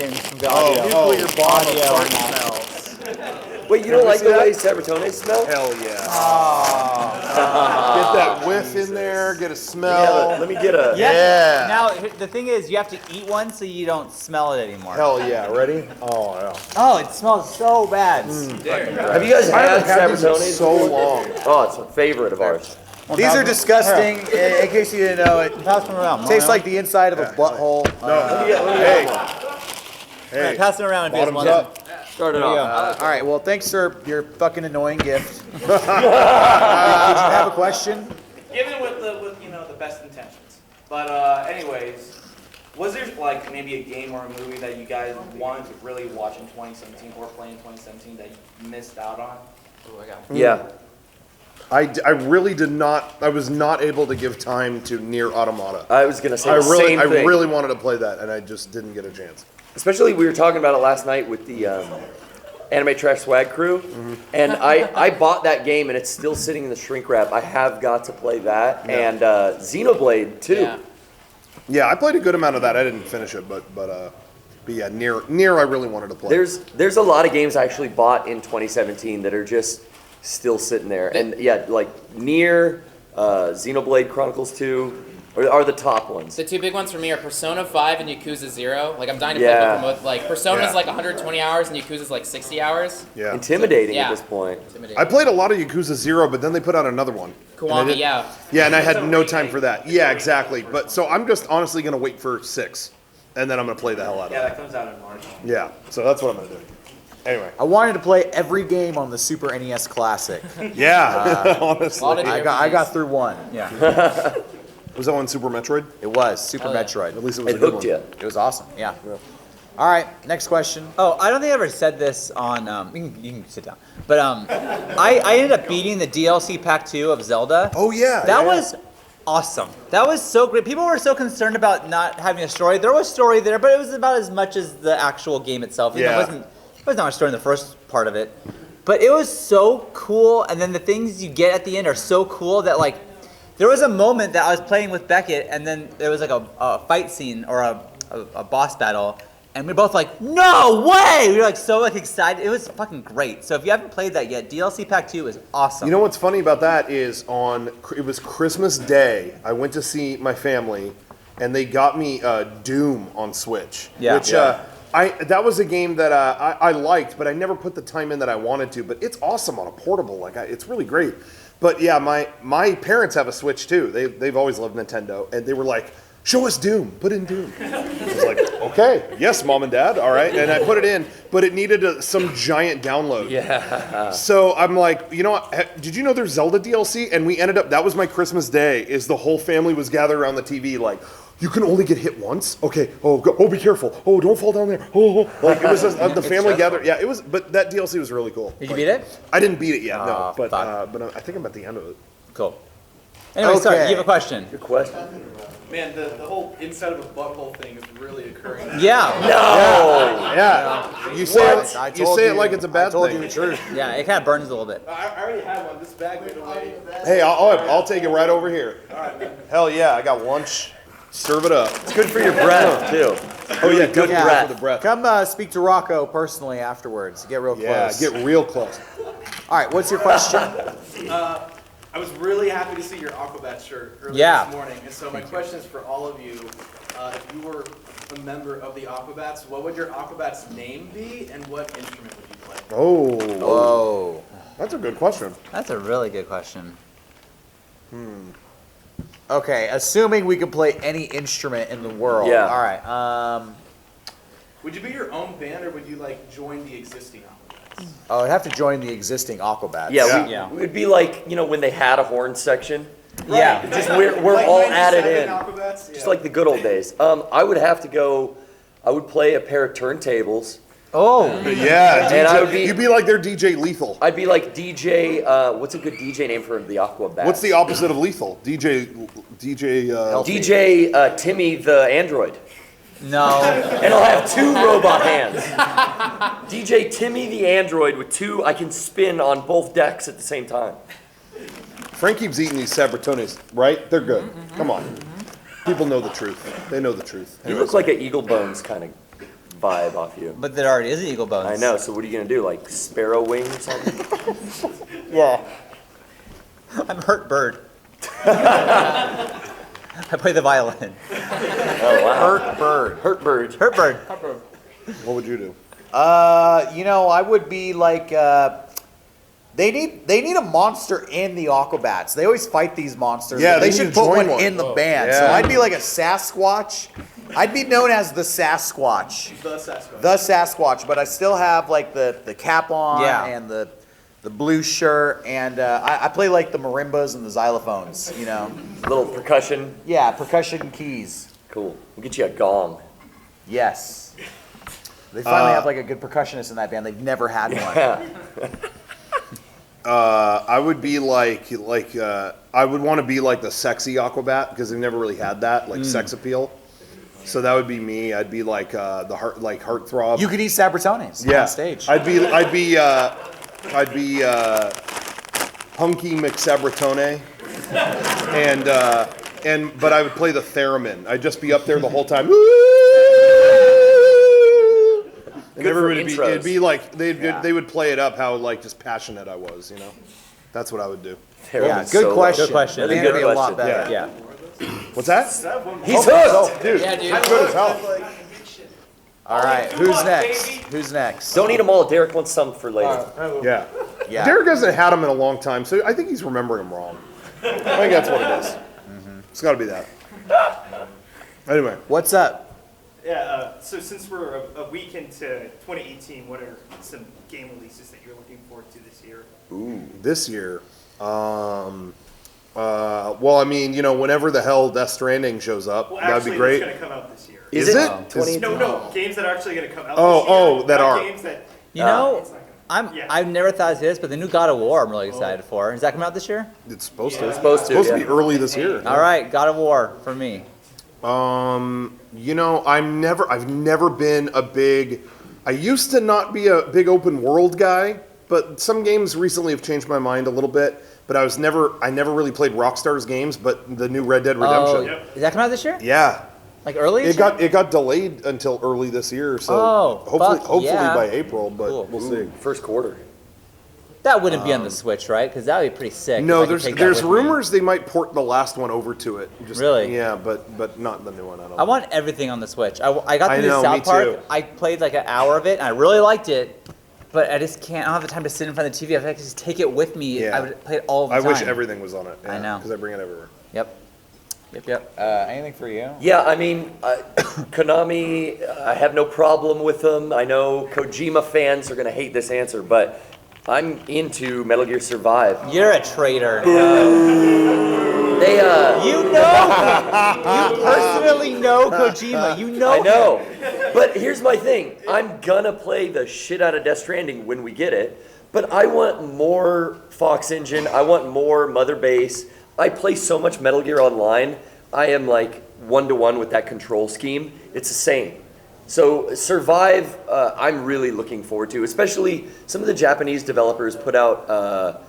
nuclear bomb of fart smells. Wait, you don't like the way Sabritones smell? Hell yeah. Get that whiff in there. Get a smell. Let me get a. Yeah. Now the thing is, you have to eat one so you don't smell it anymore. Hell yeah. Ready? Oh yeah. Oh, it smells so bad. Have you guys I had haven't had these in Sabritones? so long. Oh, it's a favorite of ours. These are disgusting. In case you didn't know, it Pass them around. tastes like the inside of a butthole. Hey, Pass them around. If you guys bottoms want up. Start it There you off. All right, well, thanks for your fucking annoying gift. Did you have a question? Given with the best intentions. But anyways, was there like maybe a game or a movie that you guys wanted to really watch in 2017 or play in 2017 that you missed out on? Oh, I got Yeah. I really did not. I was not able to give time to Near Automata. I was gonna say I the really, same I thing. really wanted to play that, and I just didn't get a chance. Especially we were talking about it last night with the Anime Trash Swag crew, and I bought that game and it's still sitting in the shrink wrap. I have got to play that and Xenoblade too. Yeah. Yeah, I played a good amount of that. I didn't finish it, but yeah, Near I really wanted to play. There's a lot of games I actually bought in 2017 that are just still sitting there, and yeah, like Nier, Xenoblade Chronicles 2 are the top ones. The two big ones for me are Persona 5 and Yakuza 0. Like, I'm dying to Yeah. play both of them. Like, Persona's Yeah. like 120 hours and Yakuza's like 60 hours. Yeah. Intimidating Yeah. at this point. Intimidating. I played a lot of Yakuza 0, but then they put out another one. And I Kiwami, didn't- yeah. Yeah, and I had no time for that. Yeah, exactly. But so I'm just honestly gonna wait for 6, and then I'm gonna play the hell out of Yeah, it. that comes out in March. Yeah, so that's what I'm gonna do. Anyway, I wanted to play every game on the Super NES Classic. yeah, A lot honestly. of I got through one. Yeah. Was that one Super Metroid? It was Super Hell yeah. Metroid. At least it was It a good hooked one. you. It was awesome. Yeah. All right, next question. Oh, I don't think I ever said this on. You can sit down. But I ended up beating the DLC Pack 2 of Zelda. Oh yeah, That yeah. was awesome. That was so great. People were so concerned about not having a story. There was story there, but it was about as much as the actual game itself. You know, Yeah. it wasn't much story in the first part of it. But it was so cool, and then the things you get at the end are so cool that, like, there was a moment that I was playing with Beckett, and then there was like a fight scene or a boss battle, and we were both like, no way! We were like so like excited. It was fucking great. So if you haven't played that yet, DLC Pack 2 is awesome. You know what's funny about that is it was Christmas Day. I went to see my family, and they got me Doom on Switch. Yeah. Which Yeah. that was a game that I liked, but I never put the time in that I wanted to. But it's awesome on a portable. Like it's really great. But yeah, my parents have a Switch too. They've always loved Nintendo, and they were like, show us Doom. Put in Doom. I was like, okay, yes, Mom and Dad, all right. And I put it in, but it needed some giant download. Yeah. So I'm like, you know what? Did you know there's Zelda DLC? And we ended up, that was my Christmas day, is the whole family was gathered around the TV like, you can only get hit once? Okay. Oh, be careful. Oh, don't fall down there. Oh, like it was just, the family gathered. Yeah, it was, but that DLC was really cool. Did you beat it? I didn't beat it yet, no. Oh, But fuck. I think I'm at the end of it. Cool. Anyway, sorry, Okay. you have a question. Good question. Man, the whole inside of a butthole thing is really occurring. Yeah. No. Yeah. You I say told it like it's a bad I told thing. you the truth. Yeah, it kind of burns a little bit. I already have one. This bag went away. Hey, I'll take it right over here. Hell yeah, I got lunch. Serve it up. It's good for your breath too. Oh yeah, Good definitely breath. for the breath. Come speak to Rocco personally afterwards. Get real Yeah, close. get real close. All right, what's your question? I was really happy to see your Aquabats shirt earlier Yeah. this morning. And so my question is for all of you. If you were a member of the Aquabats, what would your Aquabats name be and what instrument would you play? Oh, Whoa. that's a good question. That's a really good question. Okay, assuming we can play any instrument in the world. Yeah. All right. Would you be your own band or would you like join the existing Aquabats? Oh, I'd have to join the existing Aquabats. Yeah, Yeah. we would be like, you know, when they had a horn section. Yeah. Just we're Like all 97 added in. Aquabats? Just Yeah. like the good old days. I would have to go, I would play a pair of turntables. Oh. Yeah, And I DJ, would be- you'd be like their DJ Lethal. I'd be like DJ, what's a good DJ name for the Aquabats? What's the opposite of Lethal? DJ. DJ Timmy the Android. No. And I'll have two robot hands. DJ Timmy the Android with two, I can spin on both decks at the same time. Frank keeps eating these Sabritones, right? They're good. Come on. People know the truth. They know the truth. You look like an Eagle Bones kind of vibe off you. But there already is an Eagle Bones. I know, so what are you going to do? Like Sparrow Wing or something? Yeah. I'm Hurt Bird. I play the violin. Oh, wow. Hurt bird. Hurt Bird. Hurt Bird. What would you do? I would be like, they need a monster in the Aquabats. They always fight these monsters. Yeah, but they they should need to put join one one. in the band. So Yeah. I'd be like a Sasquatch. I'd be known as the Sasquatch. The Sasquatch. The Sasquatch, but I still have like the cap on Yeah. and the blue shirt, and I play like the marimbas and the xylophones, you know. Little percussion. Yeah, percussion keys. Cool. We'll get you a gong. Yes. They finally have like a good percussionist in that band. They've never had one. Yeah. I would be like I would want to be like the sexy Aquabat because they've never really had that like sex appeal. So that would be me. I'd be like the heartthrob. You could eat Sabritones on stage. I'd be Hunky McSabratone, but I would play the theremin. I'd just be up there the whole time. And Good for everybody intros. it'd be like they would play it up how like just passionate I was, you know. That's what I would do. Yeah, good question. Good question. The That's a band would good be a lot question. better. Yeah. What's that? He's hooked. Dude, Yeah, dude. good as hell. All right, who's next? Who's next? Don't eat them all. Derek wants some for later. Yeah. Yeah. Derek hasn't had them in a long time, so I think he's remembering them wrong. I think that's what it is. It's got to be that. Anyway, What's up? Yeah, so since we're a week into 2018, what are some game releases that you're looking forward to this year? this year, well, I mean, you know, whenever the hell Death Stranding shows up, Well, that'd actually, be great. it's going to come out this year. Is it? No, games that are actually going to come out Oh, this year. oh, that not are. Games that, You know, it's not gonna- I'm Yeah. I've never thought of this, but the new God of War I'm really excited for. Is that coming out this year? It's supposed to. It's supposed to, It's supposed to yeah. be early this year. All right, God of War for me. You know, I've never been a big. I used to not be a big open world guy, but some games recently have changed my mind a little bit. But I never really played Rockstar's games, but the new Red Dead Redemption. Yep. Is that coming out this year? Yeah, Like early? this it got delayed until early this year, so Oh, hopefully fuck hopefully yeah. by April, but Cool. we'll see. First quarter. year? That wouldn't be on the Switch, right? Because that would be pretty sick. if I No, could take that there's with me. rumors they might port the last one over to it. Just, Really? Yeah, but not the new one. I don't. I want everything on the Switch. I got I the new know, me South Park. too. I played like an hour of it, and I really liked it. But I just can't. I don't have the time to sit in front of the TV. I have to just take it with me. Yeah. I would play it all the I time. wish everything was on it. I know. because I bring it everywhere. Yep. Yep. Anything for you? Yeah, I mean, Konami, I have no problem with them. I know Kojima fans are going to hate this answer, but I'm into Metal Gear Survive. You're a traitor. They, You know, you personally know Kojima. You know. I know. But here's my thing. I'm gonna play the shit out of Death Stranding when we get it, but I want more Fox Engine. I want more Mother Base. I play so much Metal Gear Online. I am like one-to-one with that control scheme. It's the same. So Survive, I'm really looking forward to, especially some of the Japanese developers put out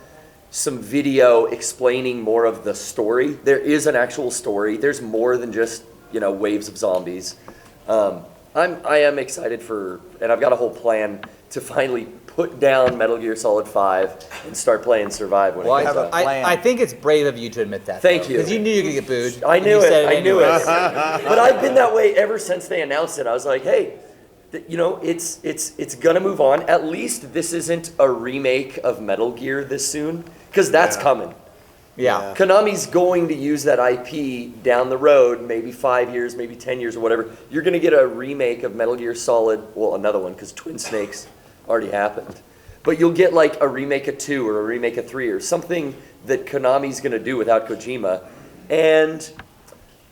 some video explaining more of the story. There is an actual story. There's more than just, waves of zombies. I am excited and I've got a whole plan to finally put down Metal Gear Solid 5 and start playing Survive when it comes out. I think it's brave of you to admit that. Thank you. Because you knew you were going to get booed. I knew and you said it. I knew it. anyways. But I've been that way ever since they announced it. I was like, hey, it's gonna move on. At least this isn't a remake of Metal Gear this soon, because that's coming. Yeah. Konami's going to use that IP down the road, maybe 5 years, maybe 10 years or whatever. You're gonna get a remake of Metal Gear Solid, well, another one, because Twin Snakes already happened. But you'll get like a remake of 2 or a remake of 3 or something that Konami's gonna do without Kojima. And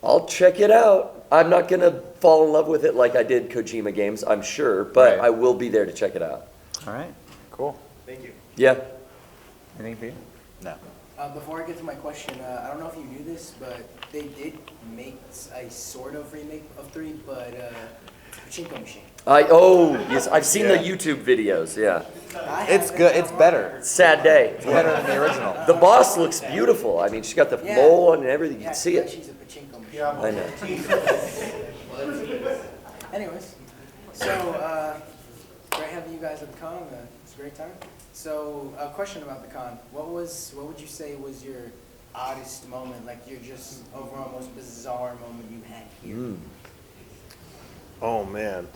I'll check it out. I'm not gonna fall in love with it like I did Kojima games, I'm sure, but Right. I will be there to check it out. All right. Cool. Thank you. Yeah. Anything for you? No. Before I get to my question, I don't know if you knew this, but they did make a sort of remake of 3, but pachinko machine. Yes, I've seen the YouTube videos, yeah. It's good. It's better. Sad day. It's better than the original. The boss looks beautiful. I mean, she's got the Yeah. mole on and everything. You Yeah, can see it. she's a pachinko machine. I know. Anyways, so great having you guys at the con. It's a great time. So, a question about the con. What would you say was your oddest moment, like your just overall most bizarre moment you had here? Oh man.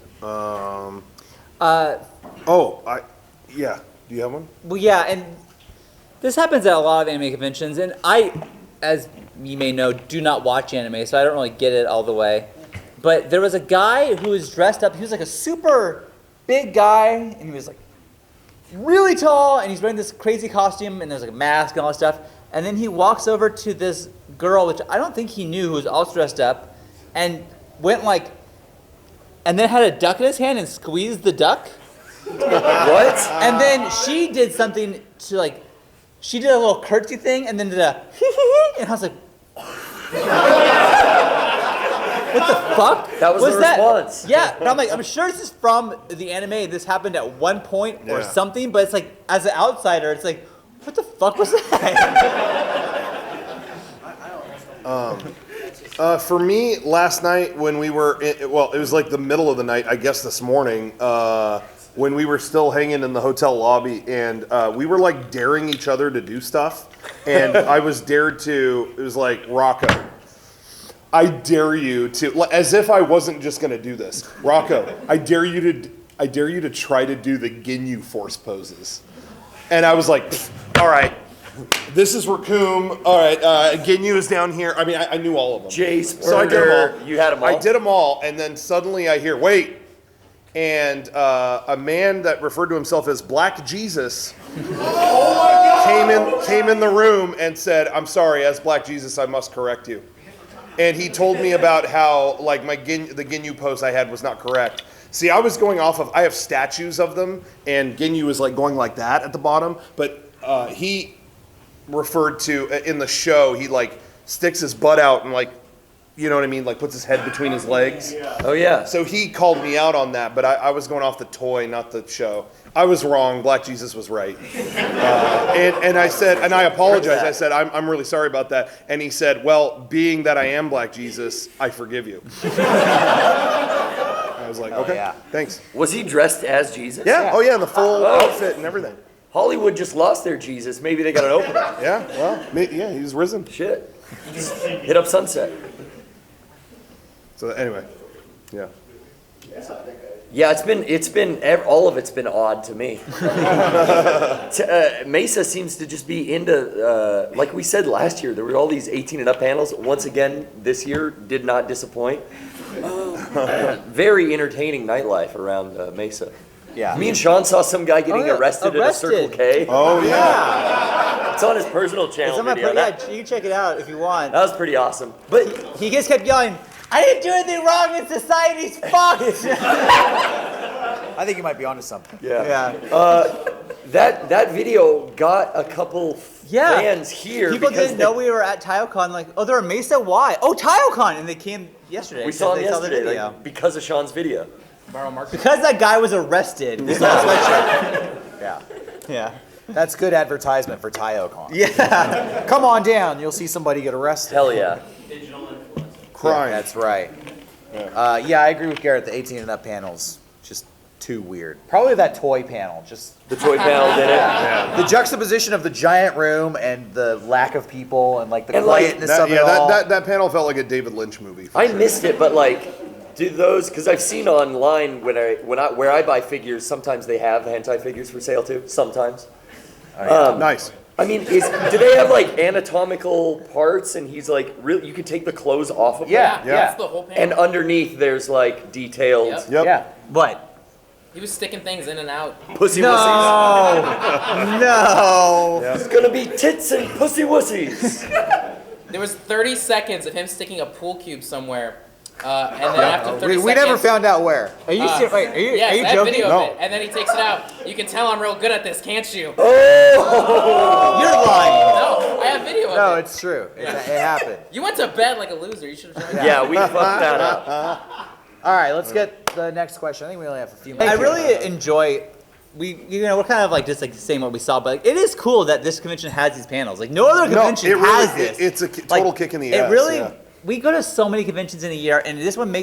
Yeah. Do you have one? Well, yeah, and this happens at a lot of anime conventions, and I, as you may know, do not watch anime, so I don't really get it all the way. But there was a guy who was dressed up. He was like a super big guy, and he was like really tall, and he's wearing this crazy costume, and there's like a mask and all that stuff. And then he walks over to this girl, which I don't think he knew, who was also dressed up, and went like, and then had a duck in his hand and squeezed the duck. What? And then she did something to like, she did a little curtsy thing and then did a and I was like, what the fuck? That was the response. Yeah, but I'm like, I'm sure this is from the anime. This happened at one point or Yeah. something, but it's like, as an outsider, it's like, what the fuck was that? For me, last night when we were, it was like the middle of the night, I guess this morning, when we were still hanging in the hotel lobby, and we were like daring each other to do stuff, and I was dared to, it was like, Rocco, I dare you to, as if I wasn't just gonna do this. Rocco, I dare you to try to do the Ginyu force poses. And I was like, all right, this is Raccoon. All right, Ginyu is down here. I mean, I knew all of them. Jace, So I did them all. You had them all? I did them all, and then suddenly I hear, wait. And a man that referred to himself as Black Jesus came in the room and said, I'm sorry, as Black Jesus, I must correct you. And he told me about how like the Ginyu pose I had was not correct. See, I was going off of, I have statues of them, and Ginyu was like going like that at the bottom, but he referred to, in the show, he like sticks his butt out and like, you know what I mean, like puts his head between his legs. Oh, yeah. So he called me out on that, but I was going off the toy, not the show. I was wrong. Black Jesus was right. And I said, and I apologize. I said, I'm really sorry about that. And he said, well, being that I am Black Jesus, I forgive you. I was like, okay, yeah. thanks. Was he dressed as Jesus? Yeah, oh yeah, in the full outfit and everything. Hollywood just lost their Jesus. Maybe they got an opening. Yeah, well, yeah, he was risen. Shit. Just hit up Sunset. So anyway, yeah. Yeah, all of it's been odd to me. Mesa seems to just be into, like we said last year, there were all these 18 and up panels. Once again, this year did not disappoint. Very entertaining nightlife around Mesa. Yeah. Me and Sean saw some guy getting arrested at a Circle K. Oh yeah. It's on his personal channel It's on my video. yeah, you can check it out if you want. That was pretty awesome. But He just kept yelling, I didn't do anything wrong and society's fucked. I think you might be onto something. yeah. That video got a couple fans here. People because didn't know we were at Taiyou Con, like, oh, they're in Mesa, why? Oh, Taiyou Con! And they came yesterday. We saw them they yesterday the video. like, because of Sean's video. Because that guy was arrested. We saw his sweatshirt. Yeah. Yeah. That's good advertisement for Taiyou Con. Yeah. Come on down, you'll see somebody get arrested. Hell yeah. Crime. That's right. Yeah, I agree with Garrett. The 18 and up panels just too weird. Probably that toy panel. Just The toy panel did it. the juxtaposition of the giant room and the lack of people and like the And, like, quietness of it all. That panel felt like a David Lynch movie. I missed it, but like, do those? Because I've seen online where I buy figures, sometimes they have hentai figures for sale too. Sometimes. Nice. I mean, do they have like anatomical parts, and he's like, really? You can take the clothes off of Yeah, them? yeah. That's the whole panel. And underneath, there's like detailed Yep. Yep. Yeah. What? He was sticking things in and out. pussy wussies. No. It's gonna be tits and pussy wussies. There was 30 seconds of him sticking a pool cube somewhere. And then after 30 seconds... We never found out where. Are you serious? Wait, are you, Yes, are you I have joking? video No. of it. And then he takes it out. You can tell I'm real good at this, can't you? Oh! You're lying. No, I have video of No, it. it's true. It happened. You went to bed like a loser. You should have joined. Yeah, we fucked that up. All right, let's get the next question. I think we only have a few minutes. I really enjoy. We're kind of like just like saying what we saw, but it is cool that this convention has these panels. Like no other convention has this. It's a total kick in the ass. It really. yeah. We go to so many conventions in a year, and this one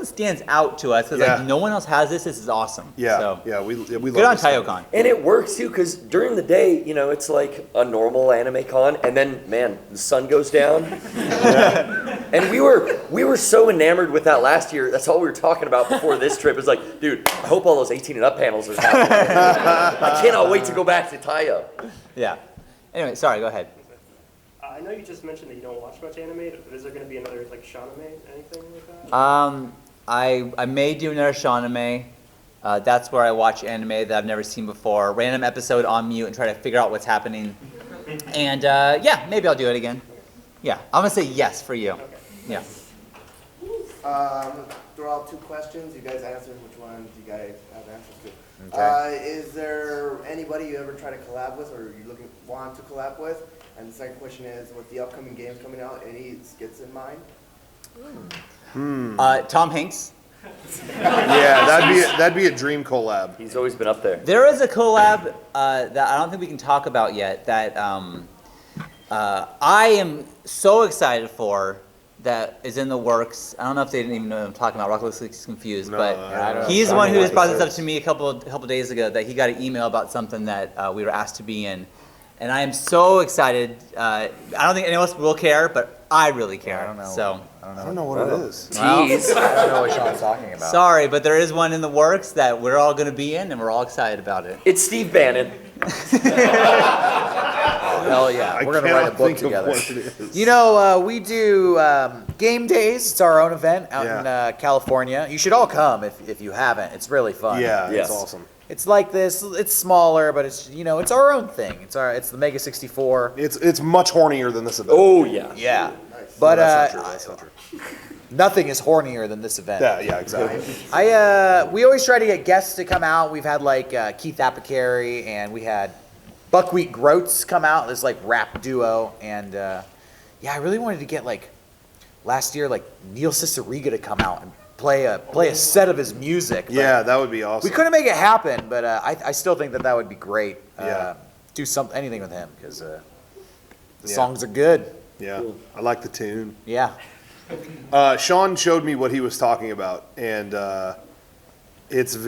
stands out to us because Yeah. like no one else has this. This is awesome. Yeah, So, yeah, we good love on this stuff. Taiyou Con. And it works too, because during the day, you know, it's like a normal anime con, and then, man, the sun goes down. And we were so enamored with that last year. That's all we were talking about before this trip. It's like, dude, I hope all those 18 and up panels are happening. I cannot wait to go back to Taiyou. Yeah. Anyway, sorry. Go ahead. I know you just mentioned that you don't watch much anime, but is there going to be another like Shaname, anything like that? I may do another Shaname. That's where I watch anime that I've never seen before. Random episode on mute and try to figure out what's happening. And yeah, maybe I'll do it again. Yeah, I'm gonna say yes for you. Yeah. Throw out 2 questions. You guys answer which one do you guys have answers to. Okay. Is there anybody you ever try to collab with or you want to collab with? And the second question is, with the upcoming games coming out, any skits in mind? Tom Hanks. Yeah, that'd be a dream collab. He's always been up there. There is a collab that I don't think we can talk about yet that I am so excited for that is in the works. I don't know if they didn't even know what I'm talking about. Rock looks like he's confused, No, but I don't know. he's the one who just brought this up to me a couple days ago that he got an email about something that we were asked to be in. And I am so excited. I don't think anyone else will care, but I really care. I don't know. So, I don't know what it is. Jeez. I don't know what Sean's talking about. sorry, but there is one in the works that we're all going to be in, and we're all excited about it. It's Steve Bannon. Hell yeah. I We're going to write a cannot book think of together. what it is. You know, we do game days. It's our own event out Yeah. in California. You should all come if you haven't. It's really fun. Yeah, Yes. it's awesome. It's like this. It's smaller, but it's it's our own thing. It's the MEGA64. It's much hornier than this event. Oh, yeah. Yeah. But But that's not true. That's not true. nothing is hornier than this event. Yeah, exactly. We always try to get guests to come out. We've had like Keith Apicary, and we had Buckwheat Groats come out. This like rap duo, and yeah, I really wanted to get like last year like Neil Cicierega to come out and play a set of his music. but Yeah, that would be awesome. we couldn't make it happen, but I still think that would be great. Yeah. Do anything with him because the Yeah. songs are good. Yeah, I like the tune. Yeah. Sean showed me what he was talking about, and it's a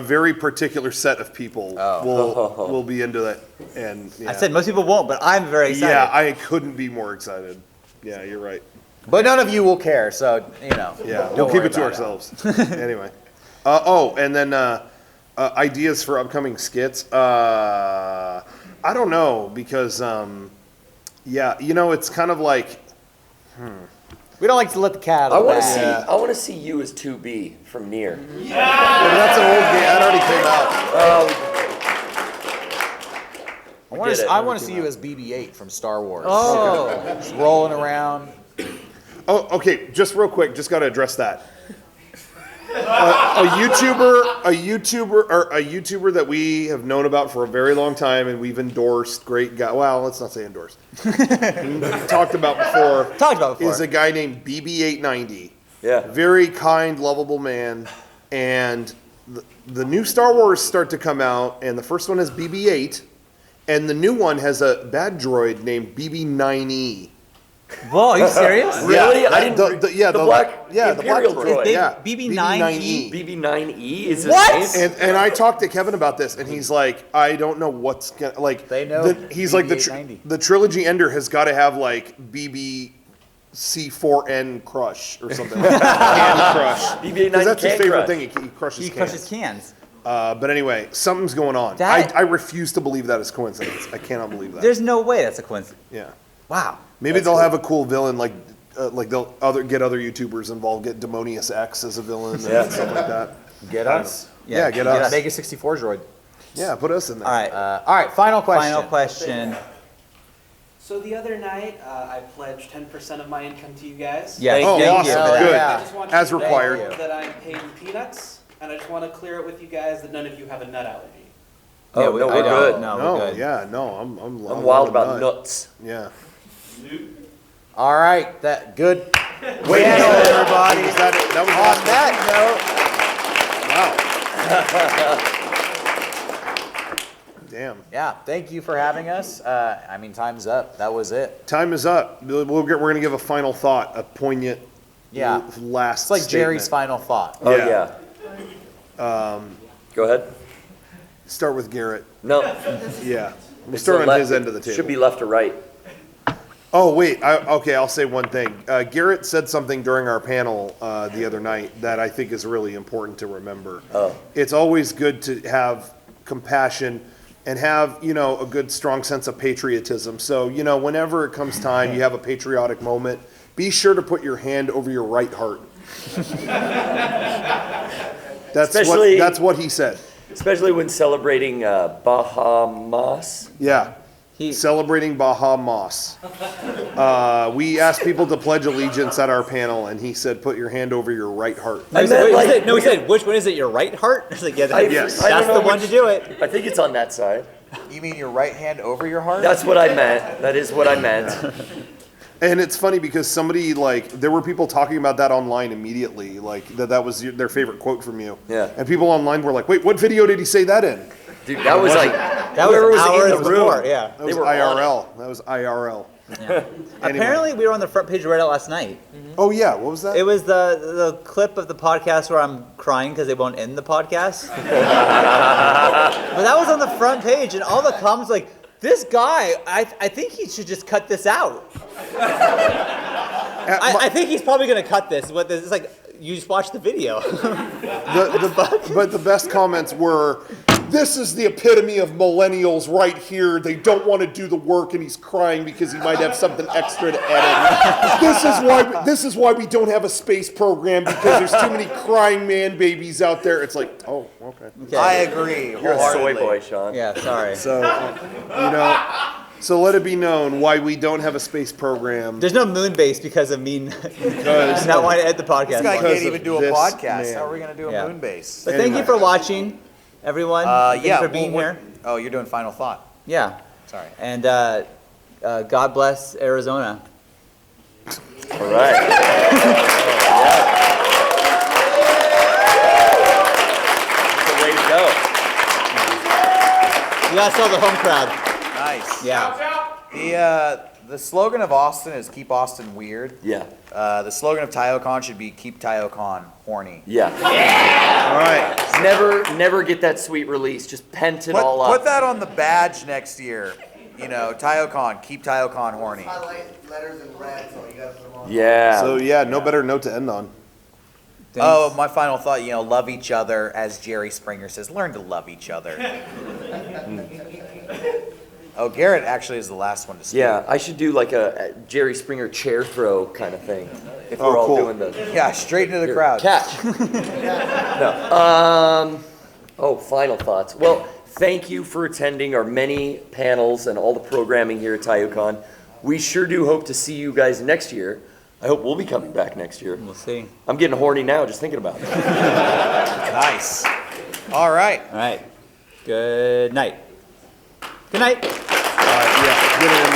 very particular set of people will be into that. And yeah. I said most people won't, but I'm very excited. yeah, I couldn't be more excited. Yeah, you're right. But none of you will care, so Yeah, Don't we'll keep worry it to about ourselves. Anyway, And then ideas for upcoming skits. I don't know because it's kind of like. We don't like to let the cat I out of the want to bag. see. I want to see you as 2B from Nier. Yeah, but that's an old game. That already came out. I want to see you as BB-8 from Star Wars. Oh. Just rolling around. Oh, okay. Just real quick. Just got to address that. A YouTuber that we have known about for a very long time, and we've endorsed. Great guy. Well, let's not say endorsed. Talked about before. Is a guy named BB890. Yeah. Very kind, lovable man, and the new Star Wars start to come out, and the first one is BB-8, and the new one has a bad droid named BB-9E. Whoa, are you serious? Really? Yeah, I didn't. the black Imperial droid. droid. Yeah, BB-9E? BB-9E is his What? name? And I talked to Kevin about this, and he's like, I don't know what's gonna like. They know He's like BB-890. the trilogy ender has got to have like BB-C4N crush or something. Like can crush. BB-890 Because that's his can favorite crush. thing. He crushes He cans. crushes cans. But anyway, something's going on. That- I refuse to believe that is coincidence. I cannot believe that. There's no way that's a coincidence. Yeah. Wow. Maybe they'll have a cool villain like they'll get other YouTubers involved, get Demonius X as a villain and stuff like that. Get us. Yeah, get us. MEGA64 droid. Yeah, put us in there. All right, final question. Final question. So the other night, I pledged 10% of my income to you guys. Yes, Oh, thank awesome. you for that. Good. I just want you As to know required. that I'm paid in peanuts, and I just want to clear it with you guys that none of you have a nut allergy. Oh, Yeah, no, we're I don't. good. No, No, we're good. yeah, no, I'm I'm wild about nut. nuts. Yeah. All right, good. Wait, Yeah, no, everybody. That was On awesome. that Wow. Damn. Yeah, thank you for having us. Time's up. That was it. Time is up. We're going to give a final thought, a poignant last It's like Jerry's statement. final thought. Oh Yeah. yeah. Go ahead. Start with Garrett. No. Yeah. We'll It's start the on left- his end of the table. Should be left or right. Oh, wait. I'll say one thing. Garrett said something during our panel the other night that I think is really important to remember. Oh. It's always good to have compassion and have, a good, strong sense of patriotism. So, whenever it comes time, you have a patriotic moment, be sure to put your hand over your right heart. That's what he said. Especially when celebrating Bahamas. Yeah. Celebrating Bahamas. We asked people to pledge allegiance at our panel, and he said, put your hand over your right heart. He said, which one is it, your right heart? I was like, yeah, Yes. that's the one to do it. I think it's on that side. You mean your right hand over your heart? That's what I meant. That is what I meant. And it's funny because somebody, there were people talking about that online immediately, that was their favorite quote from you. Yeah. And people online were like, wait, what video did he say that in? Dude, that was like, That was whoever was hours in the room. before, yeah. That was were on IRL. That was IRL. Yeah. Apparently, we were on the front page of Reddit last night. Oh, yeah. What was that? It was the clip of the podcast where I'm crying because they won't end the podcast. But that was on the front page, and all the comments like, this guy, I think he should just cut this out. I think he's probably going to cut this. It's like, you just watch the video. But the best comments were, this is the epitome of millennials right here. They don't want to do the work, and he's crying because he might have something extra to edit. This is why we don't have a space program, because there's too many crying man babies out there. It's like, oh, okay. I agree. You're a soy boy, Sean. Yeah, sorry. So, so let it be known why we don't have a space program. There's no moon base because of me not wanting to edit the podcast. This guy Because can't even of do a this podcast. man. How are we going to do a Yeah. moon base? But thank you for watching, everyone. Thanks for being here. Oh, you're doing final thought. Yeah. Sorry. And God bless Arizona. All right. That's the way to go. You guys saw the home crowd. Nice. Yeah. The slogan of Austin is keep Austin weird. Yeah. The slogan of Taiyou Con should be keep Taiyou Con horny. Yeah. All right. Never get that sweet release. Just pent it all up. Put that on the badge next year. Taiyou Con, keep Taiyou Con horny. Highlight letters in red, so you gotta put them on. Yeah. So, yeah, no better note to end on. Oh, my final thought, love each other, as Jerry Springer says, learn to love each other. Oh, Garrett actually is the last one to speak. Yeah, I should do like a Jerry Springer chair throw kind of thing. If we're all doing the Yeah, straight into the crowd. catch. No. Final thoughts. Well, thank you for attending our many panels and all the programming here at Taiyou Con. We sure do hope to see you guys next year. I hope we'll be coming back next year. We'll see. I'm getting horny now just thinking about it. Nice. All right. All right. Good night. Good night. Yeah, get it in